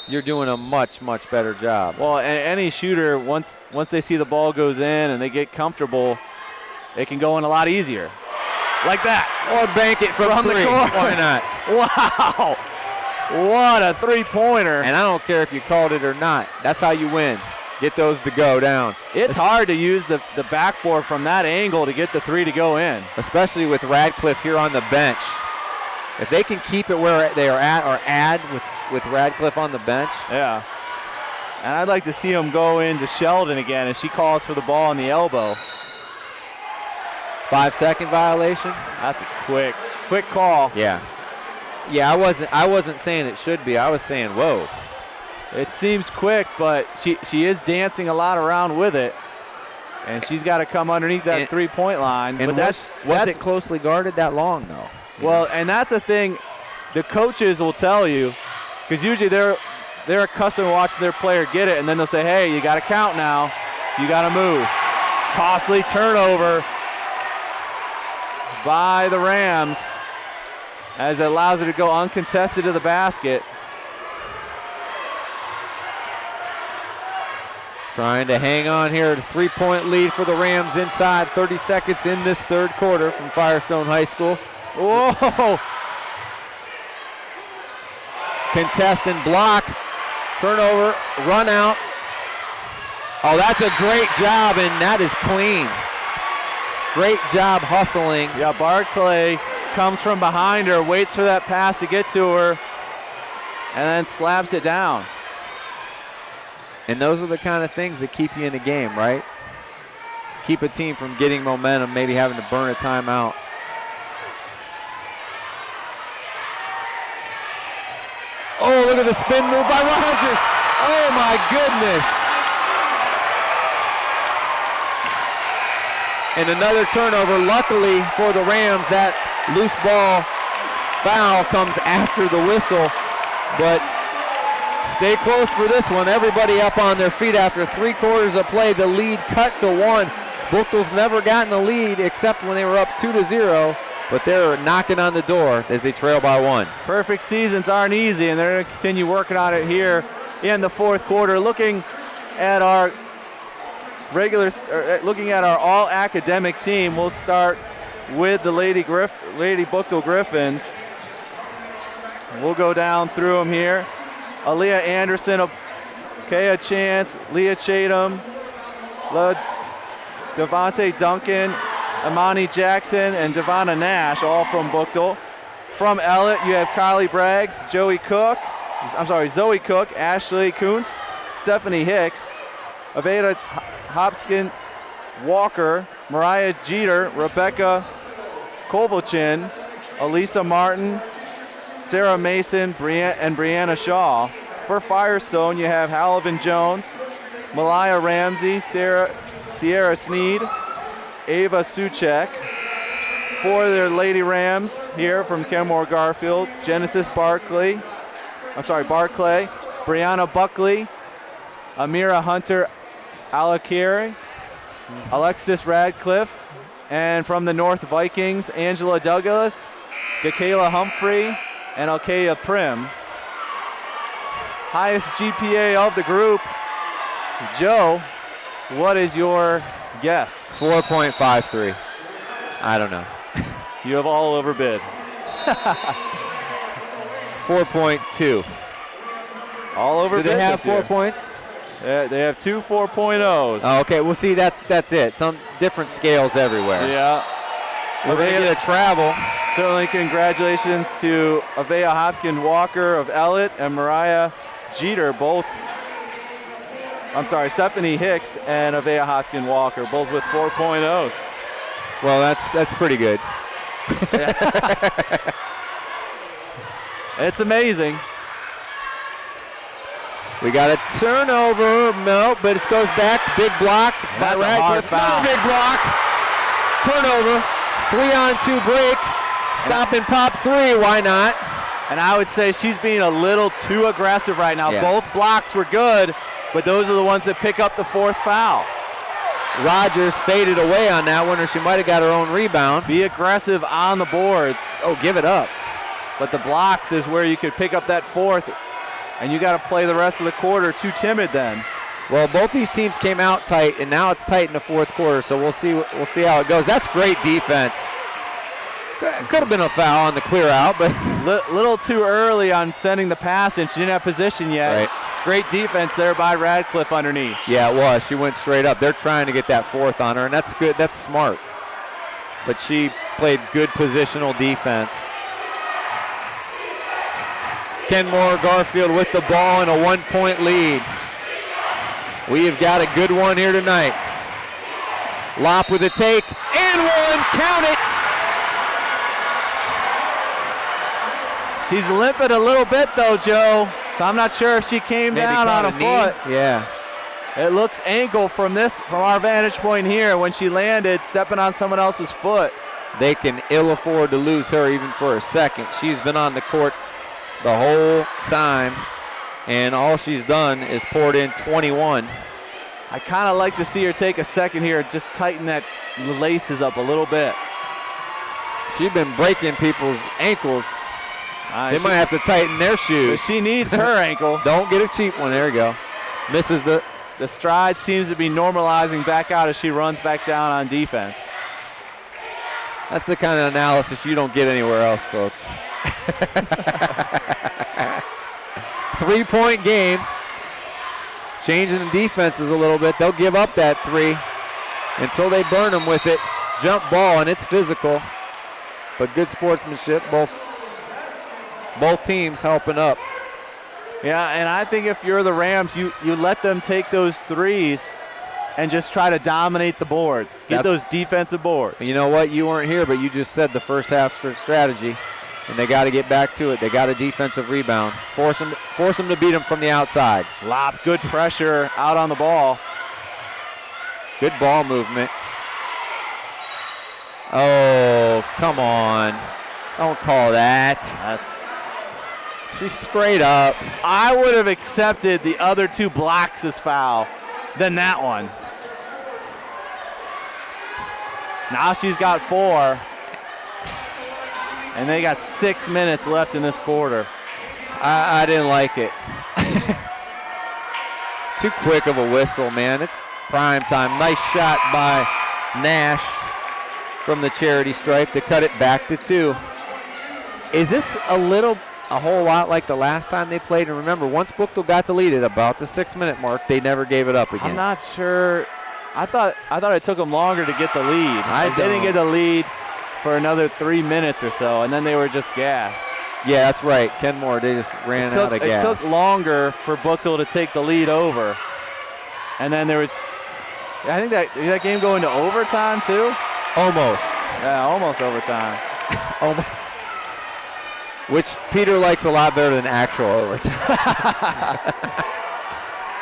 Speaker 2: you're doing a much, much better job.
Speaker 3: Well, any shooter, once they see the ball goes in and they get comfortable, it can go in a lot easier. Like that.
Speaker 2: Or bank it from
Speaker 3: the corner.
Speaker 2: Why not?
Speaker 3: Wow. What a three-pointer.
Speaker 2: And I don't care if you called it or not. That's how you win. Get those to go down.
Speaker 3: It's hard to use the backboard from that angle to get the three to go in.
Speaker 2: Especially with Radcliffe here on the bench. If they can keep it where they are at or add with Radcliffe on the bench.
Speaker 3: Yeah. And I'd like to see him go into Sheldon again as she calls for the ball on the elbow.
Speaker 2: 5-second violation.
Speaker 3: That's a quick call.
Speaker 2: Yeah. Yeah, I wasn't saying it should be. I was saying, whoa.
Speaker 3: It seems quick, but she is dancing a lot around with it. And she's got to come underneath that three-point line.
Speaker 2: And
Speaker 3: but
Speaker 2: was it closely guarded that long, though?
Speaker 3: Well, and that's the thing the coaches will tell you, because usually they're accustomed to watching their player get it, and then they'll say, hey, you got to count now, so you got to move. Costly turnover by the Rams as it allows her to go uncontested to the basket.
Speaker 2: Trying to hang on here. A 3-point lead for the Rams inside 30 seconds in this third quarter from Firestone High School.
Speaker 3: Whoa!
Speaker 2: Contest and block. Turnover, run out. Oh, that's a great job, and that is clean. Great job hustling.
Speaker 3: Yeah, Barclay comes from behind her, waits for that pass to get to her, and then slaps it down.
Speaker 2: And those are the kind of things that keep you in the game, right? Keep a team from getting momentum, maybe having to burn a timeout. Oh, look at the spin move by Rogers. Oh, my goodness. And another turnover. Luckily for the Rams, that loose ball foul comes after the whistle. But stay close for this one. Everybody up on their feet after 3 quarters of play. The lead cut to 1. Buchtel's never gotten a lead except when they were up 2-0. But they're knocking on the door as they trail by 1.
Speaker 3: Perfect seasons aren't easy, and they're going to continue working on it here in the fourth quarter. Looking at our all-academic team, we'll start with the Lady Buchtel Griffins. We'll go down through them here. Aaliyah Anderson, Kaya Chance, Leah Chatham, Devontae Duncan, Amani Jackson, and Devonna Nash, all from Buchtel. From Ellett, you have Kylie Braggs, Zoe Cook, Ashley Kuntz, Stephanie Hicks, Aveda Hopkins Walker, Mariah Jeter, Rebecca Kovalchin, Elisa Martin, Sarah Mason, and Brianna Shaw. For Firestone, you have Halvin Jones, Malaya Ramsey, Sierra Sneed, Ava Suchek. For their Lady Rams here from Kenmore-Garfield, Barclay, Brianna Buckley, Amira Hunter Alakiri, Alexis Radcliffe, and from the North Vikings, Angela Douglas, DeKayla Humphrey, and Alkea Prim. Highest GPA of the group. Joe, what is your guess?
Speaker 2: 4.53. I don't know.
Speaker 3: You have all overbid.
Speaker 2: 4.2.
Speaker 3: All overbid.
Speaker 2: Do they have
Speaker 3: this
Speaker 2: 4
Speaker 3: year.
Speaker 2: points?
Speaker 3: They have 2 4.0s.
Speaker 2: Oh, okay, well, see, that's it. Some different scales everywhere.
Speaker 3: Yeah.
Speaker 2: We're going to get a travel.
Speaker 3: Certainly congratulations to Avea Hopkins Walker of Ellett and Mariah Jeter, Stephanie Hicks and Avea Hopkins Walker, both with 4.0s.
Speaker 2: Well, that's pretty good.
Speaker 3: It's amazing.
Speaker 2: We got a turnover, no, but it goes back. Big block by
Speaker 3: That's a hard
Speaker 2: Radcliffe.
Speaker 3: foul.
Speaker 2: Another big block. Turnover. 3-on-2 break. Stop and pop 3. Why not?
Speaker 3: And I would say she's being a little too aggressive right now.
Speaker 2: Yeah.
Speaker 3: Both blocks were good, but those are the ones that pick up the 4th foul.
Speaker 2: Rogers faded away on that one, or she might have got her own rebound.
Speaker 3: Be aggressive on the boards.
Speaker 2: Oh, give it up.
Speaker 3: But the blocks is where you could pick up that 4th, and you got to play the rest of the quarter too timid then.
Speaker 2: Well, both these teams came out tight, and now it's tight in the fourth quarter, so we'll see how it goes. That's great defense. Could have been a foul on the clear out, but
Speaker 3: little too early on sending the pass in. She didn't have position yet.
Speaker 2: Right.
Speaker 3: Great defense there by Radcliffe underneath.
Speaker 2: Yeah, it was. She went straight up. They're trying to get that 4th on her, and that's good. That's smart. But she played good positional defense. Kenmore-Garfield with the ball and a 1-point lead. We have got a good one here tonight. Lopp with a take and one, count it.
Speaker 3: She's limping a little bit though, Joe. So I'm not sure if she came
Speaker 2: Maybe
Speaker 3: down on a foot.
Speaker 2: Yeah.
Speaker 3: It looks ankle from our vantage point here when she landed, stepping on someone else's foot.
Speaker 2: They can ill afford to lose her even for a second. She's been on the court the whole time, and all she's done is poured in 21.
Speaker 3: I kind of like to see her take a second here, just tighten that laces up a little bit.
Speaker 2: She's been breaking people's ankles. They might have to tighten their shoes.
Speaker 3: But she needs her ankle.
Speaker 2: Don't get a cheap one. There you go. Misses the
Speaker 3: stride seems to be normalizing back out as she runs back down on defense.
Speaker 2: That's the kind of analysis you don't get anywhere else, folks. 3-point game. Changing the defenses a little bit. They'll give up that three until they burn them with it. Jump ball, and it's physical. But good sportsmanship, both teams helping up.
Speaker 3: Yeah, and I think if you're the Rams, you let them take those threes and just try to dominate the boards. Get those defensive boards.
Speaker 2: You know what? You weren't here, but you just said the first half strategy, and they got to get back to it. They got a defensive rebound. Force them to beat them from the outside.
Speaker 3: Lopp, good pressure out on the ball.
Speaker 2: Good ball movement. Oh, come on. Don't call that. She's straight up.
Speaker 3: I would have accepted the other two blocks as foul than that one. Now she's got 4. And they got 6 minutes left in this quarter.
Speaker 2: I didn't like it. Too quick of a whistle, man. It's prime time. Nice shot by Nash from the charity stripe to cut it back to 2. Is this a whole lot like the last time they played? And remember, once Buchtel got the lead at about the 6-minute mark, they never gave it up again.
Speaker 3: I'm not sure. I thought it took them longer to get the lead. They didn't get the lead for another 3 minutes or so, and then they were just gassed.
Speaker 2: Yeah, that's right. Kenmore, they just ran out of gas.
Speaker 3: It took longer for Buchtel to take the lead over. And then there was, I think did that game go into overtime too?
Speaker 2: Almost.
Speaker 3: Yeah, almost overtime.
Speaker 2: Almost. Which Peter likes a lot better than actual overtime.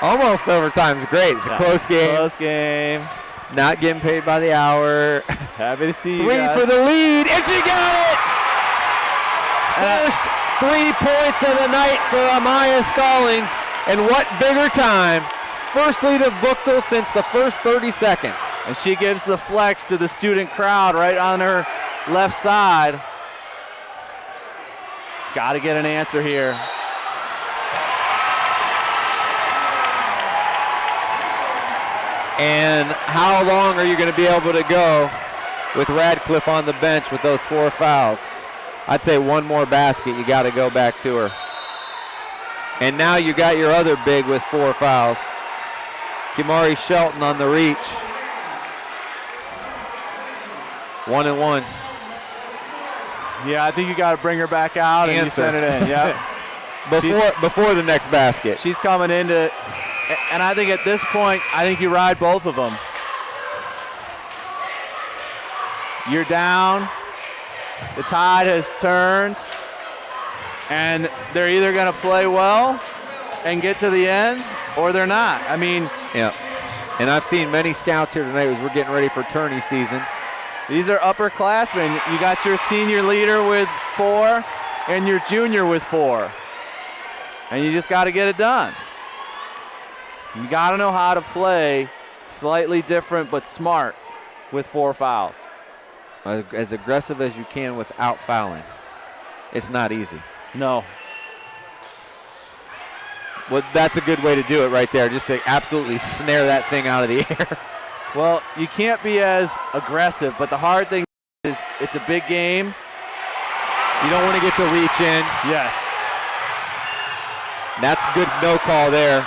Speaker 2: Almost overtime is great. It's a close game.
Speaker 3: Close game.
Speaker 2: Not getting paid by the hour.
Speaker 3: Happy to see you
Speaker 2: 3
Speaker 3: guys.
Speaker 2: for the lead, and she got it! First 3 points of the night for Amaya Stallings, and what bigger time? First lead of Buchtel since the first 30 seconds.
Speaker 3: And she gives the flex to the student crowd right on her left side. Got to get an answer here.
Speaker 2: And how long are you going to be able to go with Radcliffe on the bench with those 4 fouls? I'd say one more basket, you got to go back to her. And now you got your other big with 4 fouls. Kimari Shelton on the reach. 1-1.
Speaker 3: Yeah, I think you got to bring her back out and you send it in. Yeah.
Speaker 2: before the next basket.
Speaker 3: She's coming into, and I think at this point, I think you ride both of them. You're down. The tide has turned, and they're either going to play well and get to the end, or they're not. I mean,
Speaker 2: yeah. And I've seen many scouts here tonight as we're getting ready for tourney season.
Speaker 3: These are upperclassmen. You got your senior leader with 4 and your junior with 4. And you just got to get it done. You got to know how to play slightly different but smart with 4 fouls.
Speaker 2: As aggressive as you can without fouling. It's not easy.
Speaker 3: No.
Speaker 2: Well, that's a good way to do it right there, just to absolutely snare that thing out of the air.
Speaker 3: Well, you can't be as aggressive, but the hard thing is it's a big game.
Speaker 2: You don't want to get the reach in.
Speaker 3: Yes.
Speaker 2: That's good no call there.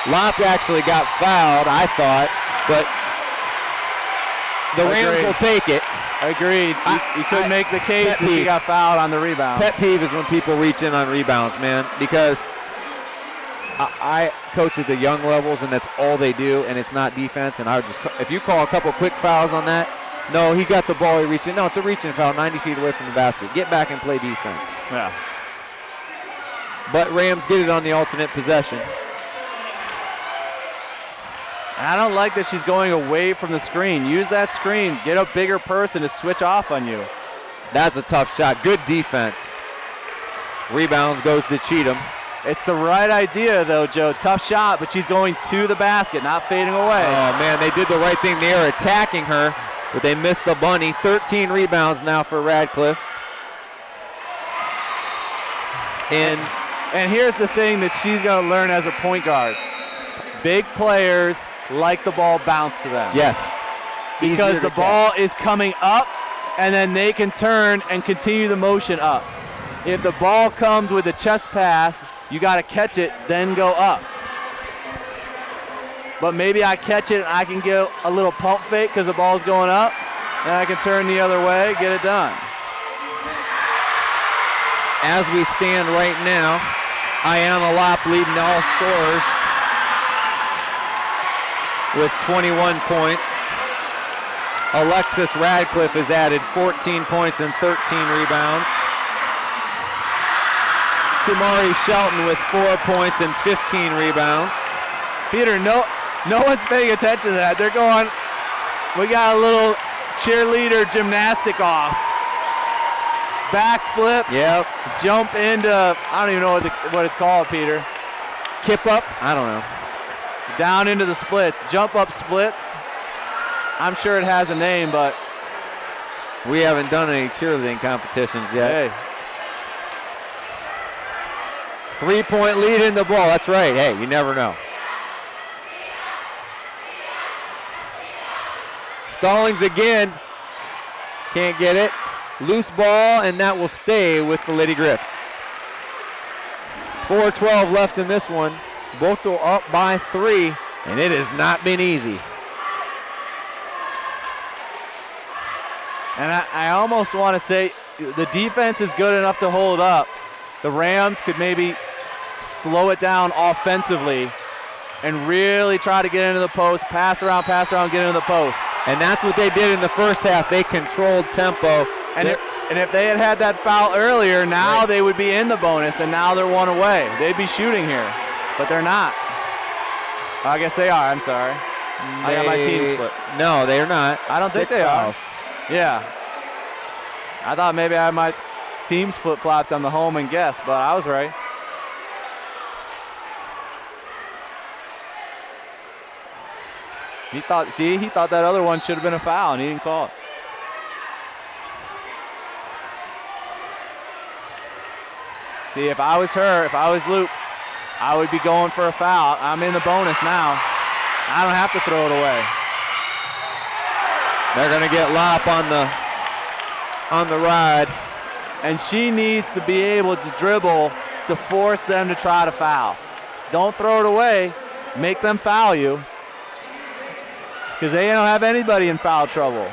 Speaker 2: Lopp actually got fouled, I thought, but the Rams will take it.
Speaker 3: Agreed. You couldn't make the case that she got fouled on the rebound.
Speaker 2: Pet peeve is when people reach in on rebounds, man, because I coach at the young levels, and that's all they do, and it's not defense. And if you call a couple quick fouls on that, no, he got the ball, he reached in. No, it's a reaching foul, 90 feet away from the basket. Get back and play defense.
Speaker 3: Yeah.
Speaker 2: But Rams get it on the alternate possession.
Speaker 3: And I don't like that she's going away from the screen. Use that screen. Get a bigger person to switch off on you.
Speaker 2: That's a tough shot. Good defense. Rebound goes to Cheatham.
Speaker 3: It's the right idea, though, Joe. Tough shot, but she's going to the basket, not fading away.
Speaker 2: Oh, man, they did the right thing. They are attacking her, but they missed the bunny. 13 rebounds now for Radcliffe.
Speaker 3: And here's the thing that she's going to learn as a point guard. Big players like the ball bounce to them.
Speaker 2: Yes.
Speaker 3: Because the ball is coming up, and then they can turn and continue the motion up. If the ball comes with a chest pass, you got to catch it, then go up. But maybe I catch it and I can get a little pump fake because the ball's going up, and I can turn the other way, get it done.
Speaker 2: As we stand right now, Ayanna Lopp leading all scorers with 21 points. Alexis Radcliffe has added 14 points and 13 rebounds. Kumari Shelton with 4 points and 15 rebounds.
Speaker 3: Peter, no one's paying attention to that. They're going, we got a little cheerleader gymnastic off. Backflip.
Speaker 2: Yep.
Speaker 3: Jump into, I don't even know what it's called, Peter.
Speaker 2: Kip up? I don't know.
Speaker 3: Down into the splits. Jump up splits. I'm sure it has a name, but
Speaker 2: we haven't done any cheerleading competitions yet.
Speaker 3: Hey.
Speaker 2: 3-point lead in the ball. That's right. Hey, you never know. Stallings again. Can't get it. Loose ball, and that will stay with the Lady Griffs. 4:12 left in this one. Buchtel up by 3, and it has not been easy.
Speaker 3: And I almost want to say the defense is good enough to hold up. The Rams could maybe slow it down offensively and really try to get into the post, pass around, get into the post.
Speaker 2: And that's what they did in the first half. They controlled tempo.
Speaker 3: And if they had that foul earlier, now they would be in the bonus, and now they're 1 away. They'd be shooting here, but they're not. I guess they are. I'm sorry. I got my team split.
Speaker 2: No, they are not.
Speaker 3: I don't think they are. Yeah. I thought maybe I had my teams flip-flopped on the home and guess, but I was right. He thought that other one should have been a foul, and he didn't call it. See, if I was her, if I was Luke, I would be going for a foul. I'm in the bonus now. I don't have to throw it away.
Speaker 2: They're going to get Lopp on the ride.
Speaker 3: And she needs to be able to dribble to force them to try to foul. Don't throw it away. Make them foul you. Because they don't have anybody in foul trouble.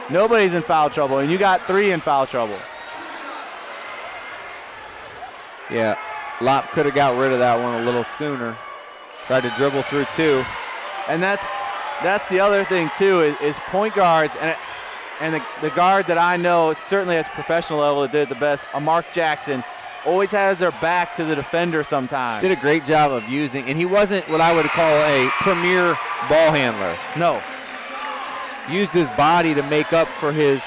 Speaker 3: Nobody's in foul trouble, and you got 3 in foul trouble.
Speaker 2: Yeah, Lopp could have got rid of that one a little sooner. Tried to dribble through 2.
Speaker 3: And that's the other thing, too, is point guards. And the guard that I know, certainly at the professional level, that did the best, Mark Jackson, always has their back to the defender sometimes.
Speaker 2: Did a great job of using, and he wasn't what I would call a premier ball handler.
Speaker 3: No.
Speaker 2: Used his body to make up for his.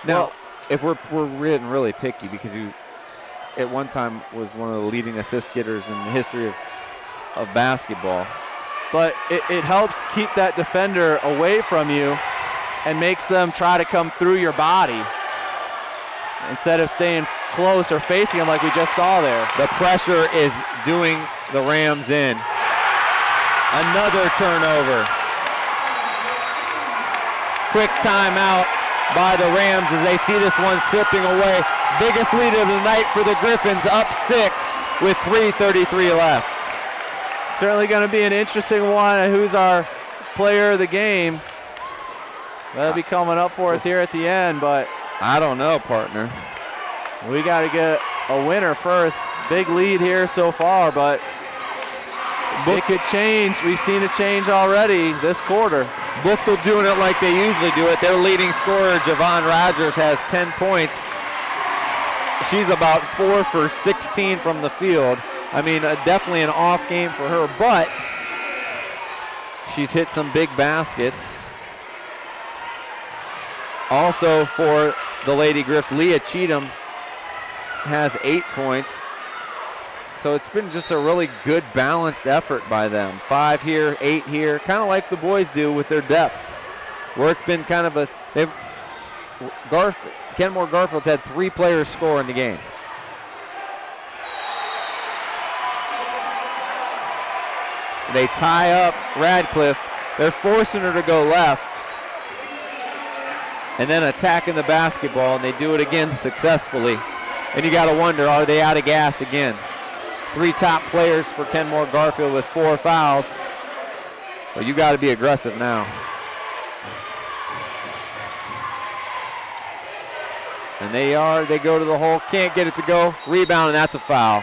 Speaker 2: Now, if we're getting really picky, because he at one time was one of the leading assist getters in the history of basketball.
Speaker 3: But it helps keep that defender away from you and makes them try to come through your body instead of staying close or facing them like we just saw there.
Speaker 2: The pressure is doing the Rams in. Another turnover. Quick timeout by the Rams as they see this one slipping away. Biggest lead of the night for the Griffins, up 6 with 3:33 left.
Speaker 3: Certainly going to be an interesting one. Who's our player of the game? That'll be coming up for us here at the end, but
Speaker 2: I don't know, partner.
Speaker 3: we got to get a winner first. Big lead here so far, but it could change. We've seen a change already this quarter.
Speaker 2: Buchtel doing it like they usually do it. Their leading scorer, Javon Rogers, has 10 points. She's about 4 for 16 from the field. I mean, definitely an off game for her, but she's hit some big baskets. Also for the Lady Griffs, Leah Cheatham has 8 points. So it's been just a really good balanced effort by them. 5 here, 8 here, kind of like the boys do with their depth. Where it's been kind of Kenmore-Garfield's had 3 players score in the game. They tie up Radcliffe. They're forcing her to go left and then attacking the basketball, and they do it again successfully. And you got to wonder, are they out of gas again? 3 top players for Kenmore-Garfield with 4 fouls. But you got to be aggressive now. And they go to the hole, can't get it to go. Rebound, and that's a foul.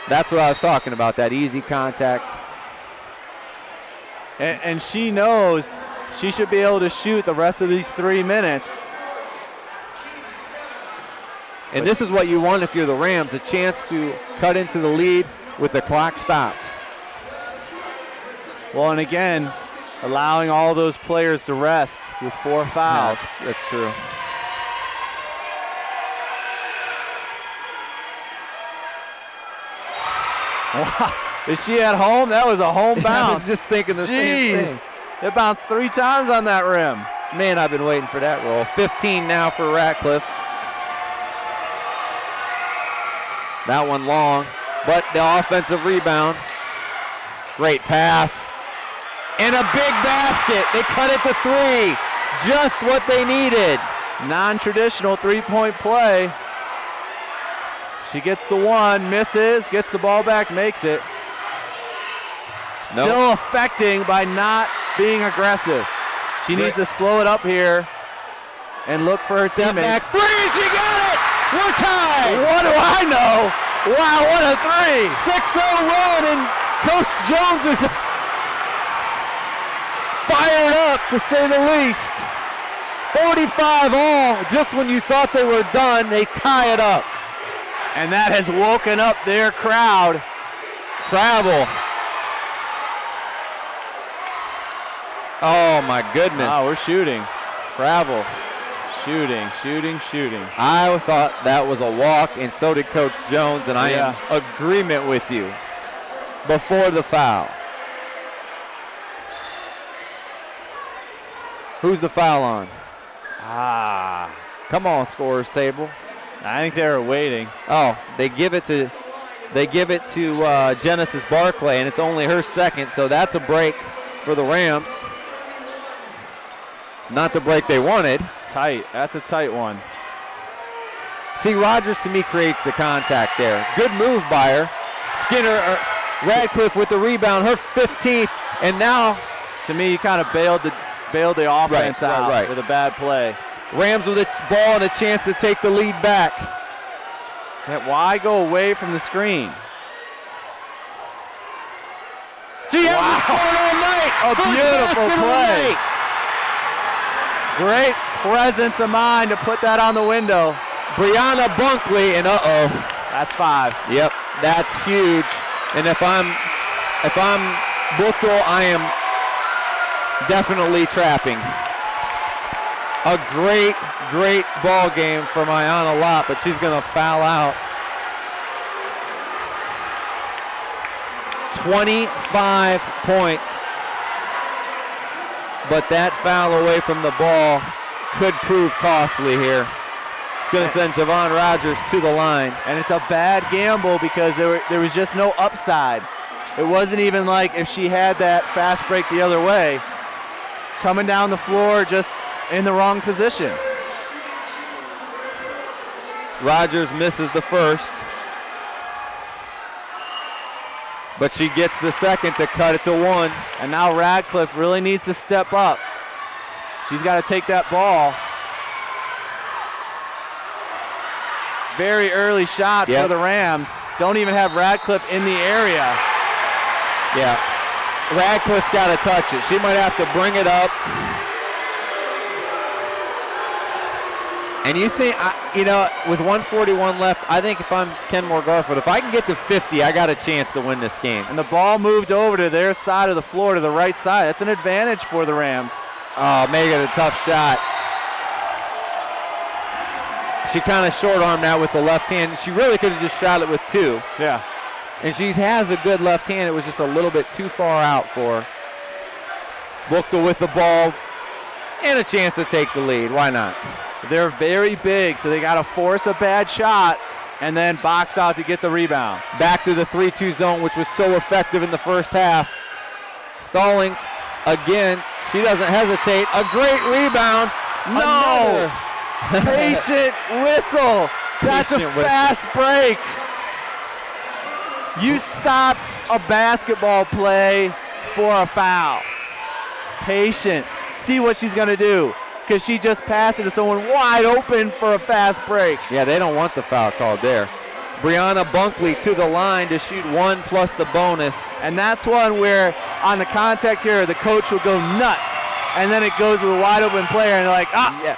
Speaker 2: That's what I was talking about, that easy contact.
Speaker 3: And she knows she should be able to shoot the rest of these 3 minutes.
Speaker 2: And this is what you want if you're the Rams, a chance to cut into the lead with the clock stopped.
Speaker 3: Well, and again, allowing all those players to rest with 4 fouls.
Speaker 2: Yeah, that's true.
Speaker 3: Wow. Is she at home? That was a home bounce.
Speaker 2: I was just thinking the same thing.
Speaker 3: It bounced 3 times on that rim.
Speaker 2: Man, I've been waiting for that roll. 15 now for Ratcliffe. That one long, but the offensive rebound. Great pass. And a big basket. They cut it to 3. Just what they needed.
Speaker 3: Non-traditional 3-point play. She gets the 1, misses, gets the ball back, makes it. Still affecting by not being aggressive. She needs to slow it up here and look for her teammates.
Speaker 2: Back 3, she got it! We're tied!
Speaker 3: What do I know? Wow, what a 3!
Speaker 2: 6-0 run, and Coach Jones is fired up, to say the least. 45 all. Just when you thought they were done, they tie it up.
Speaker 3: And that has woken up their crowd.
Speaker 2: Travel. Oh my goodness.
Speaker 3: Oh, we're shooting.
Speaker 2: Travel.
Speaker 3: Shooting.
Speaker 2: I thought that was a walk, and so did Coach Jones, and I am in agreement with you before the foul. Who's the foul on? Come on, scorer's table.
Speaker 3: I think they were waiting.
Speaker 2: Oh, they give it to Genesis Barclay, and it's only her second, so that's a break for the Rams. Not the break they wanted.
Speaker 3: Tight. That's a tight one.
Speaker 2: See, Rogers to me creates the contact there. Good move by her. Radcliffe with the rebound, her 15th, and now
Speaker 3: to me, he kind of bailed the offense out with a bad play.
Speaker 2: Rams with its ball and a chance to take the lead back.
Speaker 3: Why go away from the screen?
Speaker 2: She hasn't scored all night.
Speaker 3: A beautiful play. Great presence of mind to put that on the window.
Speaker 2: Brianna Bunkley, and
Speaker 3: That's 5.
Speaker 2: Yep, that's huge. And if I'm Buchtel, I am definitely trapping. A great ball game from Ayanna Lott, but she's going to foul out. 25 points. But that foul away from the ball could prove costly here. It's going to send Javon Rogers to the line.
Speaker 3: And it's a bad gamble because there was just no upside. It wasn't even like if she had that fast break the other way. Coming down the floor just in the wrong position.
Speaker 2: Rogers misses the first, but she gets the second to cut it to 1.
Speaker 3: And now Radcliffe really needs to step up. She's got to take that ball. Very early shot for the Rams. Don't even have Radcliffe in the area.
Speaker 2: Yeah. Radcliffe's got to touch it. She might have to bring it up. And you think, with 1:41 left, I think if I'm Kenmore-Garfield, if I can get to 50, I got a chance to win this game.
Speaker 3: And the ball moved over to their side of the floor, to the right side. That's an advantage for the Rams.
Speaker 2: Oh, Megan, a tough shot. She kind of short-armed that with the left hand. She really could have just shot it with two.
Speaker 3: Yeah.
Speaker 2: And she has a good left hand. It was just a little bit too far out for her. Buchtel with the ball and a chance to take the lead. Why not?
Speaker 3: They're very big, so they got to force a bad shot and then box out to get the rebound.
Speaker 2: Back to the 3-2 zone, which was so effective in the first half. Stallings again. She doesn't hesitate. A great rebound.
Speaker 3: No! Patient whistle. That's a fast break. You stopped a basketball play for a foul. Patience. See what she's going to do, because she just passed it to someone wide open for a fast break.
Speaker 2: Yeah, they don't want the foul called there. Brianna Bunkley to the line to shoot 1 plus the bonus.
Speaker 3: And that's one where on the contact here, the coach will go nuts. And then it goes to the wide open player and they're like,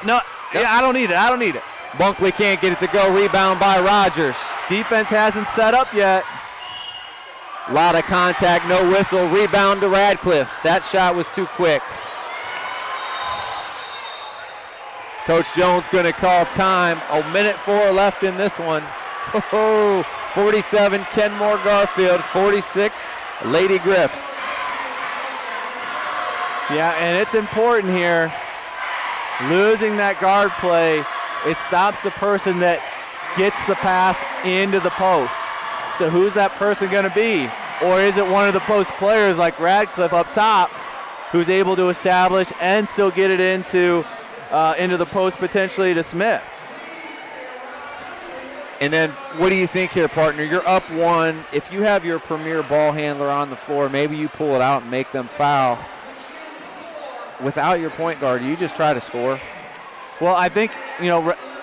Speaker 3: no, yeah, I don't need it.
Speaker 2: Bunkley can't get it to go. Rebound by Rogers.
Speaker 3: Defense hasn't set up yet.
Speaker 2: A lot of contact, no whistle. Rebound to Radcliffe. That shot was too quick. Coach Jones going to call time. 1:04 left in this one. 47 Kenmore-Garfield, 46 Lady Griffs.
Speaker 3: Yeah, and it's important here. Losing that guard play, it stops the person that gets the pass into the post. So who's that person going to be? Or is it one of the post players like Radcliffe up top who's able to establish and still get it into the post potentially to Smith?
Speaker 2: And then what do you think here, partner? You're up 1. If you have your premier ball handler on the floor, maybe you pull it out and make them foul. Without your point guard, you just try to score.
Speaker 3: Well, I think,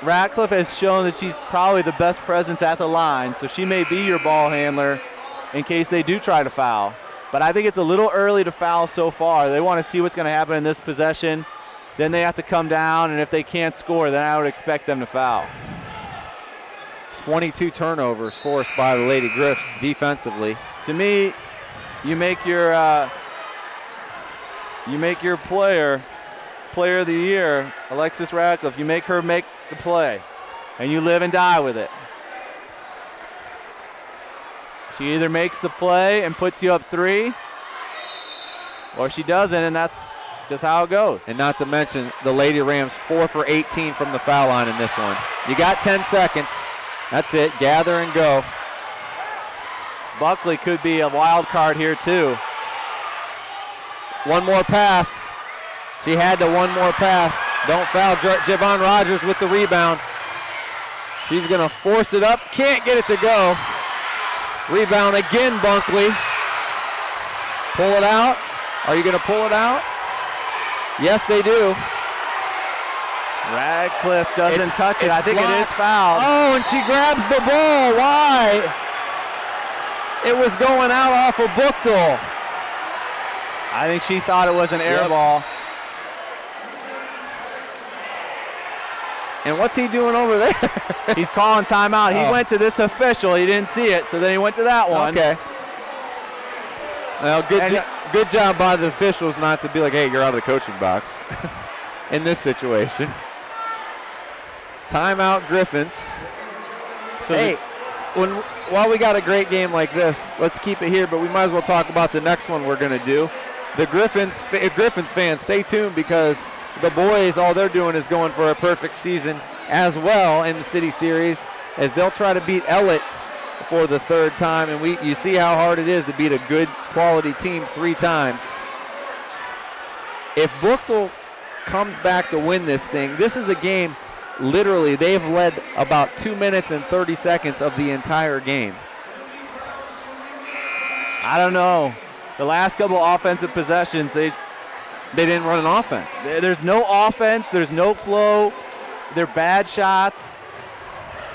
Speaker 3: Radcliffe has shown that she's probably the best presence at the line, so she may be your ball handler in case they do try to foul. But I think it's a little early to foul so far. They want to see what's going to happen in this possession. Then they have to come down, and if they can't score, then I would expect them to foul.
Speaker 2: 22 turnovers forced by the Lady Griffs defensively.
Speaker 3: To me, you make your player of the year, Alexis Radcliffe, you make her make the play, and you live and die with it. She either makes the play and puts you up 3, or she doesn't, and that's just how it goes.
Speaker 2: And not to mention the Lady Rams 4 for 18 from the foul line in this one. You got 10 seconds. That's it. Gather and go.
Speaker 3: Buckley could be a wild card here too.
Speaker 2: One more pass. She had the one more pass. Don't foul. Javon Rogers with the rebound. She's going to force it up. Can't get it to go. Rebound again, Bunkley. Pull it out. Are you going to pull it out? Yes, they do.
Speaker 3: Radcliffe doesn't touch it. I think blocked. It is fouled.
Speaker 2: Oh, and she grabs the ball. Why? It was going out off of Buchtel.
Speaker 3: I think she thought it was an air ball.
Speaker 2: And what's he doing over there?
Speaker 3: He's calling timeout. He went to this official. He didn't see it, so then he went to that one.
Speaker 2: Okay. Well, good job by the officials not to be like, hey, you're out of the coaching box in this situation. Timeout, Griffins. So hey, while we got a great game like this, let's keep it here, but we might as well talk about the next one we're going to do. The Griffins fans, stay tuned, because the boys, all they're doing is going for a perfect season as well in the City Series, as they'll try to beat Ellett for the 3rd time, and you see how hard it is to beat a good quality team 3 times. If Buchtel comes back to win this thing, this is a game, literally, they've led about 2 minutes and 30 seconds of the entire game.
Speaker 3: I don't know. The last couple offensive possessions,
Speaker 2: They didn't run an offense.
Speaker 3: There's no offense. There's no flow. They're bad shots.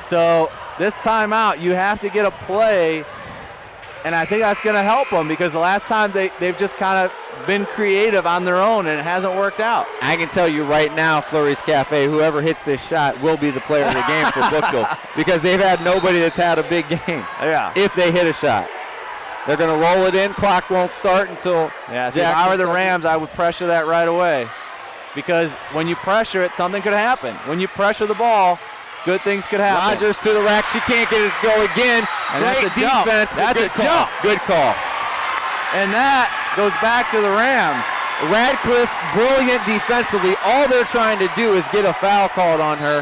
Speaker 3: So this timeout, you have to get a play, and I think that's going to help them because the last time they've just kind of been creative on their own, and it hasn't worked out.
Speaker 2: I can tell you right now, Fleury's Cafe, whoever hits this shot will be the player of the game for Buchtel because they've had nobody that's had a big game.
Speaker 3: Yeah.
Speaker 2: If they hit a shot. They're going to roll it in. Clock won't start until
Speaker 3: Yeah, see, if I were the Rams, I would pressure that right away because when you pressure it, something could happen. When you pressure the ball, good things could happen.
Speaker 2: Rodgers to the rack. She can't get it to go again.
Speaker 3: And
Speaker 2: Great
Speaker 3: that's a jump.
Speaker 2: defense.
Speaker 3: That's
Speaker 2: good
Speaker 3: a
Speaker 2: call.
Speaker 3: jump.
Speaker 2: Good call.
Speaker 3: And that goes back to the Rams.
Speaker 2: Radcliffe, brilliant defensively. All they're trying to do is get a foul called on her.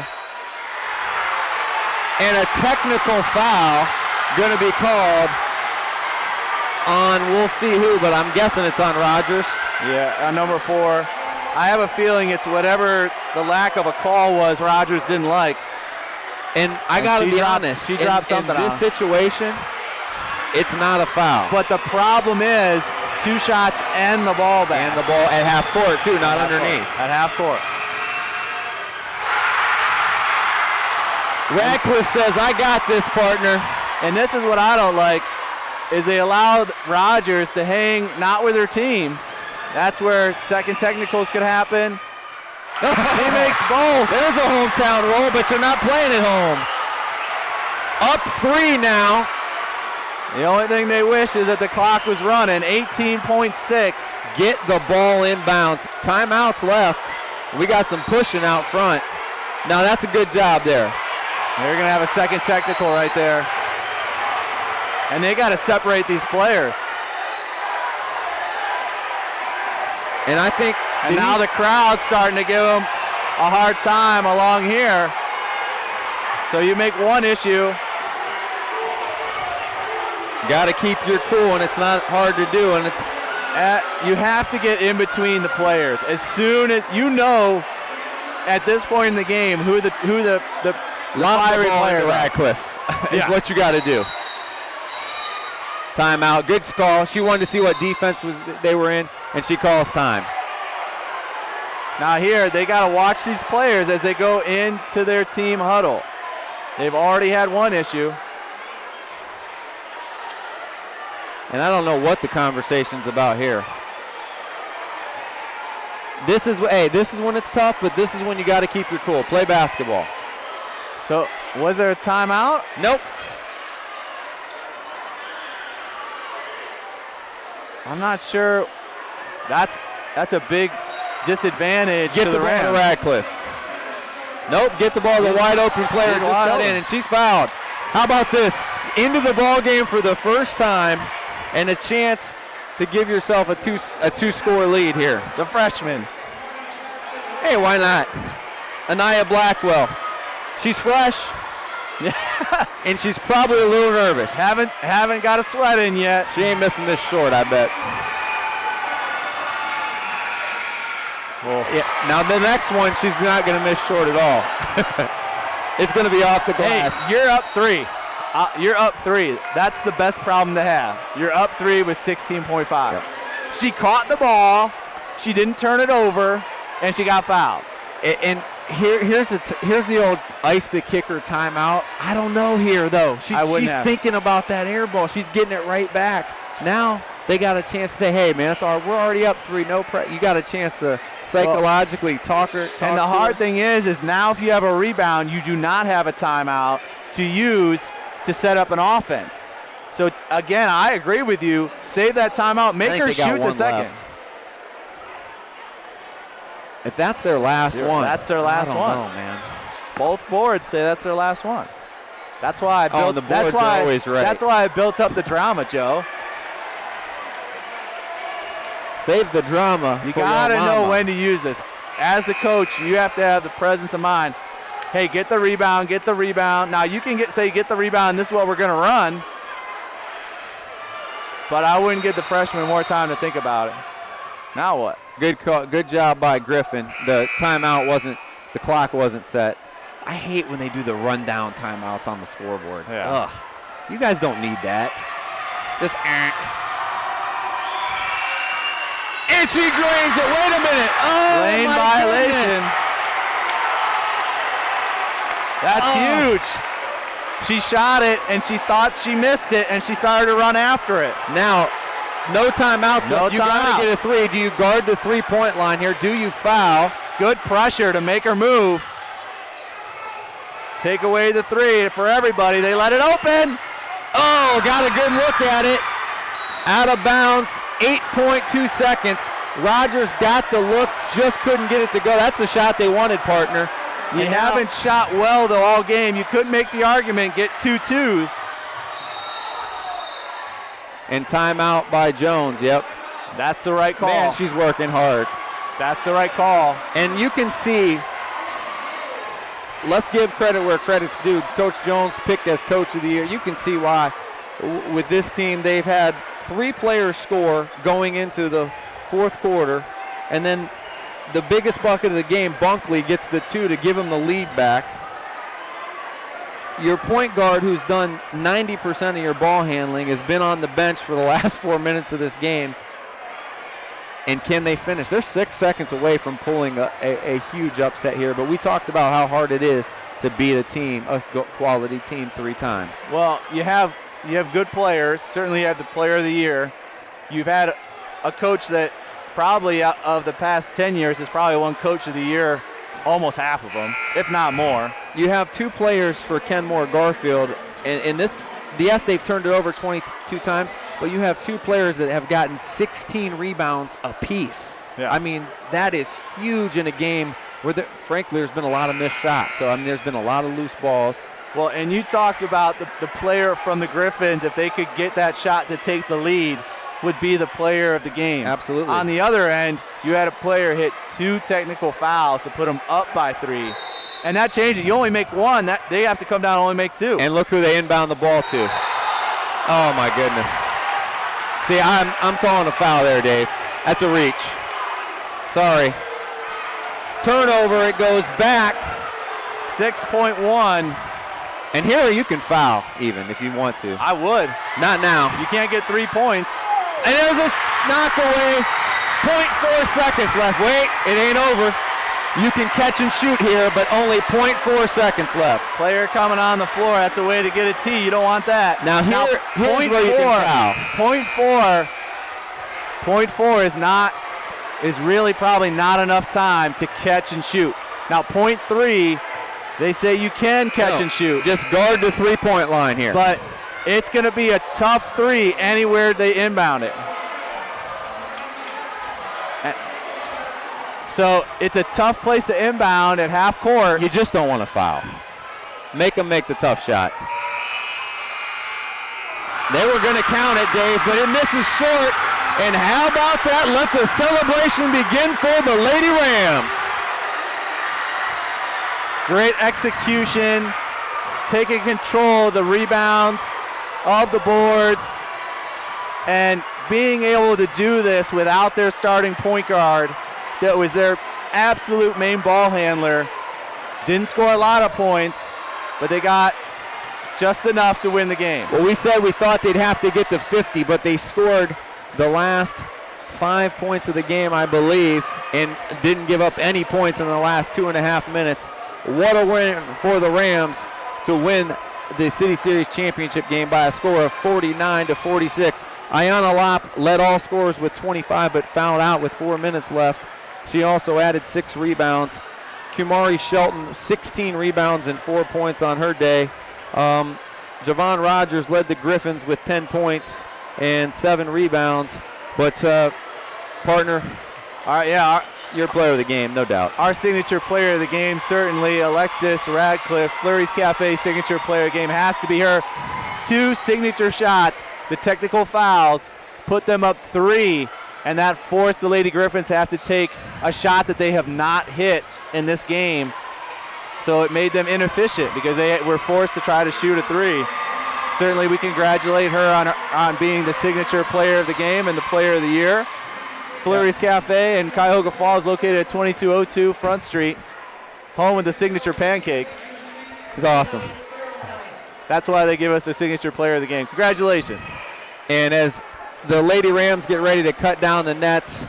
Speaker 2: And a technical foul going to be called on, we'll see who, but I'm guessing it's on Rodgers.
Speaker 3: Yeah, on number 4. I have a feeling it's whatever the lack of a call was Rodgers didn't like.
Speaker 2: And I got to be honest.
Speaker 3: She dropped something
Speaker 2: in this situation, it's not a foul.
Speaker 3: But the problem is 2 shots and the ball back.
Speaker 2: And the ball at half court, too, not underneath.
Speaker 3: At half court.
Speaker 2: Radcliffe says, I got this, partner.
Speaker 3: And this is what I don't like, is they allowed Rodgers to hang not with her team. That's where second technicals could happen. She makes both.
Speaker 2: There's a hometown roll, but you're not playing at home. Up 3 now.
Speaker 3: The only thing they wish is that the clock was running, 18.6.
Speaker 2: Get the ball inbounds. Timeouts left. We got some pushing out front. Now that's a good job there.
Speaker 3: They're going to have a second technical right there. And they got to separate these players.
Speaker 2: And I think
Speaker 3: and now the crowd's starting to give them a hard time along here. So you make one issue.
Speaker 2: Got to keep your cool, and it's not hard to do. And it's
Speaker 3: you have to get in between the players as soon as you know. At this point in the game, who the fiery players are.
Speaker 2: Radcliffe is what you got to do. Timeout. Good call. She wanted to see what defense they were in, and she calls time.
Speaker 3: Now here, they got to watch these players as they go into their team huddle. They've already had one issue.
Speaker 2: And I don't know what the conversation's about here. This is when it's tough, but this is when you got to keep your cool. Play basketball.
Speaker 3: So, was there a timeout?
Speaker 2: Nope.
Speaker 3: I'm not sure. That's a big disadvantage
Speaker 2: to the
Speaker 3: Rams.
Speaker 2: Get the ball to Radcliffe. Nope, get the ball to the wide open player. Just got in, and she's fouled. How about this? Into the ball game for the first time, and a chance to give yourself a two-score lead here.
Speaker 3: The freshman.
Speaker 2: Hey, why not? Anaya Blackwell. She's fresh. And she's probably a little nervous.
Speaker 3: Haven't got a sweat in yet.
Speaker 2: She ain't missing this short, I bet. Yeah, now the next one, she's not going to miss short at all. It's going to be off the glass.
Speaker 3: Hey, you're up 3. You're up 3. That's the best problem to have. You're up 3 with 16.5. Yep. She caught the ball. She didn't turn it over, and she got fouled.
Speaker 2: And here's the old ice the kicker timeout. I don't know here, though. She's thinking about that air ball. She's getting it right back. Now they got a chance to say, hey, man, we're already up 3. No pressure. You got a chance to psychologically talk her.
Speaker 3: And the hard thing is now if you have a rebound, you do not have a timeout to use to set up an offense. So, again, I agree with you. Save that timeout. Make her shoot the second.
Speaker 2: Left. If that's their last one.
Speaker 3: That's their last one.
Speaker 2: I don't know, man.
Speaker 3: Both boards say that's their last one. That's why I built.
Speaker 2: The boards are always right.
Speaker 3: That's why I built up the drama, Joe.
Speaker 2: Save the drama.
Speaker 3: You got to know when to use this. As the coach, you have to have the presence of mind. Hey, get the rebound, get the rebound. Now, you can get the rebound, this is what we're going to run. But I wouldn't give the freshman more time to think about it. Now what?
Speaker 2: Good call, good job by Griffin. The clock wasn't set. I hate when they do the rundown timeouts on the scoreboard.
Speaker 3: Yeah.
Speaker 2: Ugh. You guys don't need that. Just And she drains it. Wait a minute. Oh,
Speaker 3: Lane
Speaker 2: my
Speaker 3: violation.
Speaker 2: goodness.
Speaker 3: That's huge. She shot it, and she thought she missed it, and she started to run after it.
Speaker 2: Now, no timeouts.
Speaker 3: No
Speaker 2: You got
Speaker 3: timeout.
Speaker 2: to get a three. Do you guard the three-point line here? Do you foul?
Speaker 3: Good pressure to make her move. Take away the three for everybody. They let it open.
Speaker 2: Oh, got a good look at it. Out of bounds, 8.2 seconds. Rogers got the look, just couldn't get it to go. That's the shot they wanted, partner.
Speaker 3: You
Speaker 2: And now-
Speaker 3: haven't shot well, though, all game. You couldn't make the argument, get 2 twos.
Speaker 2: And timeout by Jones, yep.
Speaker 3: That's the right call.
Speaker 2: Man, she's working hard.
Speaker 3: That's the right call.
Speaker 2: And you can see, let's give credit where credit's due. Coach Jones picked as Coach of the Year. You can see why with this team they've had 3 players score going into the fourth quarter, and then the biggest bucket of the game, Bunkley, gets the 2 to give him the lead back. Your point guard, who's done 90% of your ball handling, has been on the bench for the last 4 minutes of this game. And can they finish? They're 6 seconds away from pulling a huge upset here, but we talked about how hard it is to beat a team, a quality team, 3 times.
Speaker 3: Well, you have good players. Certainly you have the player of the year. You've had a coach that probably of the past 10 years has probably won coach of the year almost half of them, if not more.
Speaker 2: You have 2 players for Kenmore-Garfield, and this, yes, they've turned it over 22 times, but you have 2 players that have gotten 16 rebounds apiece.
Speaker 3: Yeah.
Speaker 2: I mean, that is huge in a game where, frankly, there's been a lot of missed shots. So, I mean, there's been a lot of loose balls.
Speaker 3: Well, and you talked about the player from the Griffins, if they could get that shot to take the lead, would be the player of the game.
Speaker 2: Absolutely.
Speaker 3: On the other end, you had a player hit 2 technical fouls to put them up by 3. And that changed it. You only make 1. They have to come down and only make 2.
Speaker 2: And look who they inbound the ball to. Oh, my goodness. See, I'm calling a foul there, Dave. That's a reach. Sorry. Turnover, it goes back.
Speaker 3: 6.1.
Speaker 2: And here you can foul even if you want to.
Speaker 3: I would.
Speaker 2: Not now.
Speaker 3: You can't get 3 points.
Speaker 2: And there's this knock away. 0.4 seconds left. Wait, it ain't over. You can catch and shoot here, but only 0.4 seconds left.
Speaker 3: Player coming on the floor. That's a way to get a tee. You don't want that.
Speaker 2: Now here's where you can foul.
Speaker 3: 0.4 is really probably not enough time to catch and shoot. Now 0.3, they say you can catch and shoot.
Speaker 2: Just guard the 3-point line here.
Speaker 3: But it's going to be a tough 3 anywhere they inbound it. So it's a tough place to inbound at half court.
Speaker 2: You just don't want to foul. Make them make the tough shot. They were going to count it, Dave, but it misses short. And how about that? Let the celebration begin for the Lady Rams.
Speaker 3: Great execution, taking control of the rebounds, of the boards, and being able to do this without their starting point guard that was their absolute main ball handler. Didn't score a lot of points, but they got just enough to win the game.
Speaker 2: Well, we said we thought they'd have to get to 50, but they scored the last 5 points of the game, I believe, and didn't give up any points in the last 2.5 minutes. What a win for the Rams to win the City Series championship game by a score of 49-46. Ayanna Lopp led all scorers with 25, but fouled out with 4 minutes left. She also added 6 rebounds. Kumari Shelton, 16 rebounds and 4 points on her day. Javon Rogers led the Griffins with 10 points and 7 rebounds. But, partner,
Speaker 3: All right, yeah,
Speaker 2: your player of the game, no doubt.
Speaker 3: our signature player of the game, certainly Alexis Radcliffe, Fleury's Cafe signature player of the game, has to be her. 2 signature shots, the technical fouls, put them up 3, and that forced the Lady Griffins to have to take a shot that they have not hit in this game. So it made them inefficient because they were forced to try to shoot a 3. Certainly we congratulate her on being the signature player of the game and the player of the year. Fleury's Cafe in Cuyahoga Falls, located at 2202 Front Street, home of the signature pancakes.
Speaker 2: It's awesome.
Speaker 3: That's why they give us their signature player of the game. Congratulations.
Speaker 2: And as the Lady Rams get ready to cut down the nets,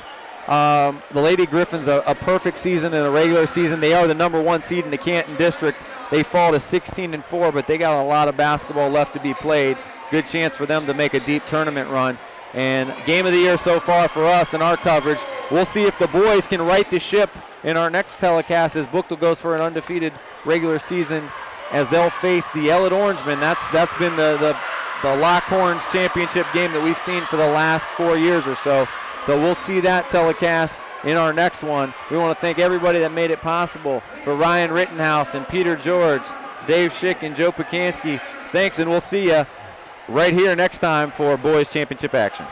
Speaker 2: The Lady Griffins, a perfect season in the regular season. They are the #1 seed in the Canton District. They fall to 16-4, but they got a lot of basketball left to be played. Good chance for them to make a deep tournament run. And game of the year so far for us in our coverage. We'll see if the boys can right the ship in our next telecast as Buchtel goes for an undefeated regular season as they'll face the Ellet Orangemen. That's been the Lockhorns championship game that we've seen for the last 4 years or so. So we'll see that telecast in our next one. We want to thank everybody that made it possible. For Ryan Rittenhouse and Peter George, Dave Schick and Joe Pukansky, thanks, and we'll see you right here next time for Boys Championship action.